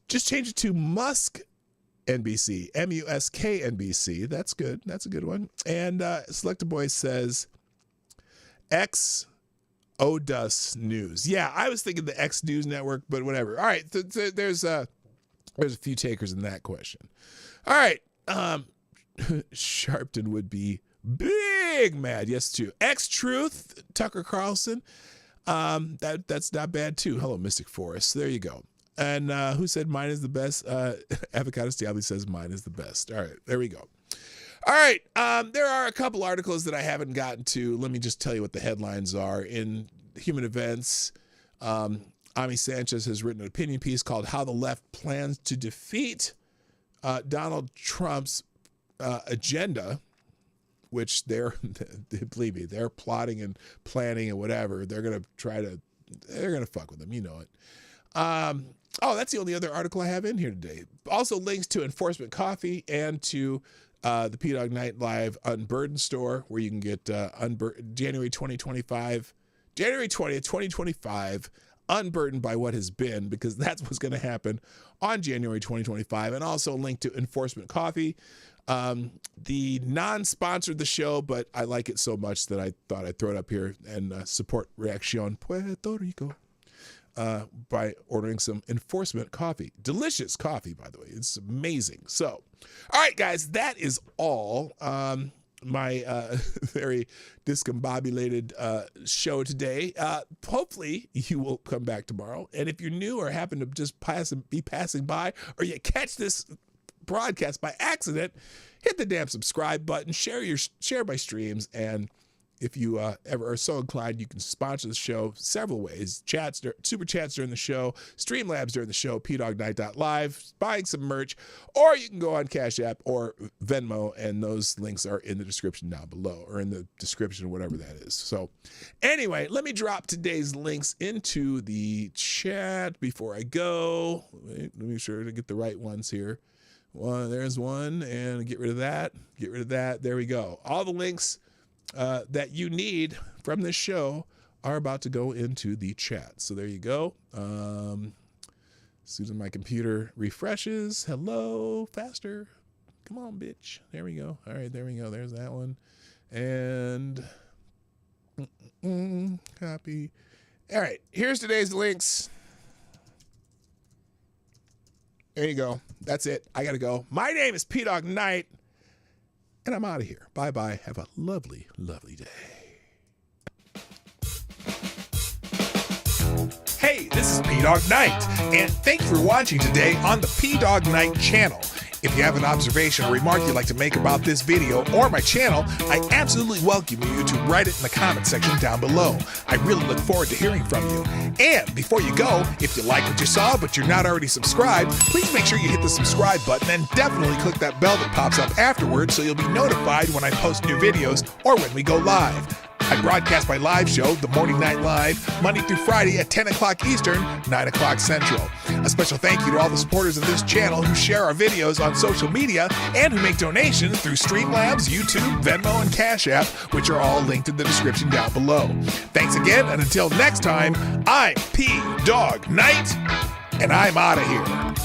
just change it to Musk NBC. M-U-S-K NBC. That's good. That's a good one. And Selecta Boy says, X Odus News. Yeah, I was thinking the X News Network, but whatever. All right, there's a few takers in that question. All right, Sharpton would be big mad. Yes, too. X Truth, Tucker Carlson. That's not bad too. Hello, Mystic Forest. There you go. And who said mine is the best? Avocado Stiabi says mine is the best. All right, there we go. All right, there are a couple articles that I haven't gotten to. Let me just tell you what the headlines are. In Human Events, Ami Sanchez has written an opinion piece called How the Left Plans to Defeat Donald Trump's Agenda, which believe me, they're plotting and planning and whatever. They're going to fuck with them. You know it. That's the only other article I have in here today. Also links to Enforcement Coffee and to the P-Dog Night Live Unburdened store, where you can get January 20th, 2025, unburdened by what has been, because that's what's going to happen on January 2025. And also link to Enforcement Coffee. The non-sponsored the show, but I like it so much that I thought I'd throw it up here and support Reaccion Puerto Rico by ordering some Enforcement Coffee. Delicious coffee, by the way. It's amazing. So, all right, guys, that is all. My very discombobulated show today. Hopefully you will come back tomorrow. And if you're new or happen to just be passing by, or you catch this broadcast by accident, hit the damn subscribe button, share my streams, and if you ever are so inclined, you can sponsor the show several ways. Super chats during the show, Streamlabs during the show, pdognight.live, buying some merch, or you can go on Cash App or Venmo, and those links are in the description down below, or in the description, whatever that is. So anyway, let me drop today's links into the chat before I go. Wait, let me make sure to get the right ones here. There's one, and get rid of that. There we go. All the links that you need from this show are about to go into the chat. So there you go. As soon as my computer refreshes, hello, faster. Come on, bitch. There we go. All right, there we go. There's that one. And copy. All right, here's today's links. There you go. That's it. I got to go. My name is P-Dog Knight, and I'm out of here. Bye-bye. Have a lovely, lovely day. Hey, this is P-Dog Knight, and thank you for watching today on the P-Dog Knight channel. If you have an observation or remark you'd like to make about this video or my channel, I absolutely welcome you to write it in the comment section down below. I really look forward to hearing from you. And before you go, if you like what you saw but you're not already subscribed, please make sure you hit the subscribe button and definitely click that bell that pops up afterwards so you'll be notified when I post new videos or when we go live. I broadcast my live show, The Morning Night Live, Monday through Friday at 10 o'clock Eastern, 9 o'clock Central. A special thank you to all the supporters of this channel who share our videos on social media and who make donations through Streamlabs, YouTube, Venmo, and Cash App, which are all linked in the description down below. Thanks again, and until next time, I'm P-Dog Knight, and I'm out of here.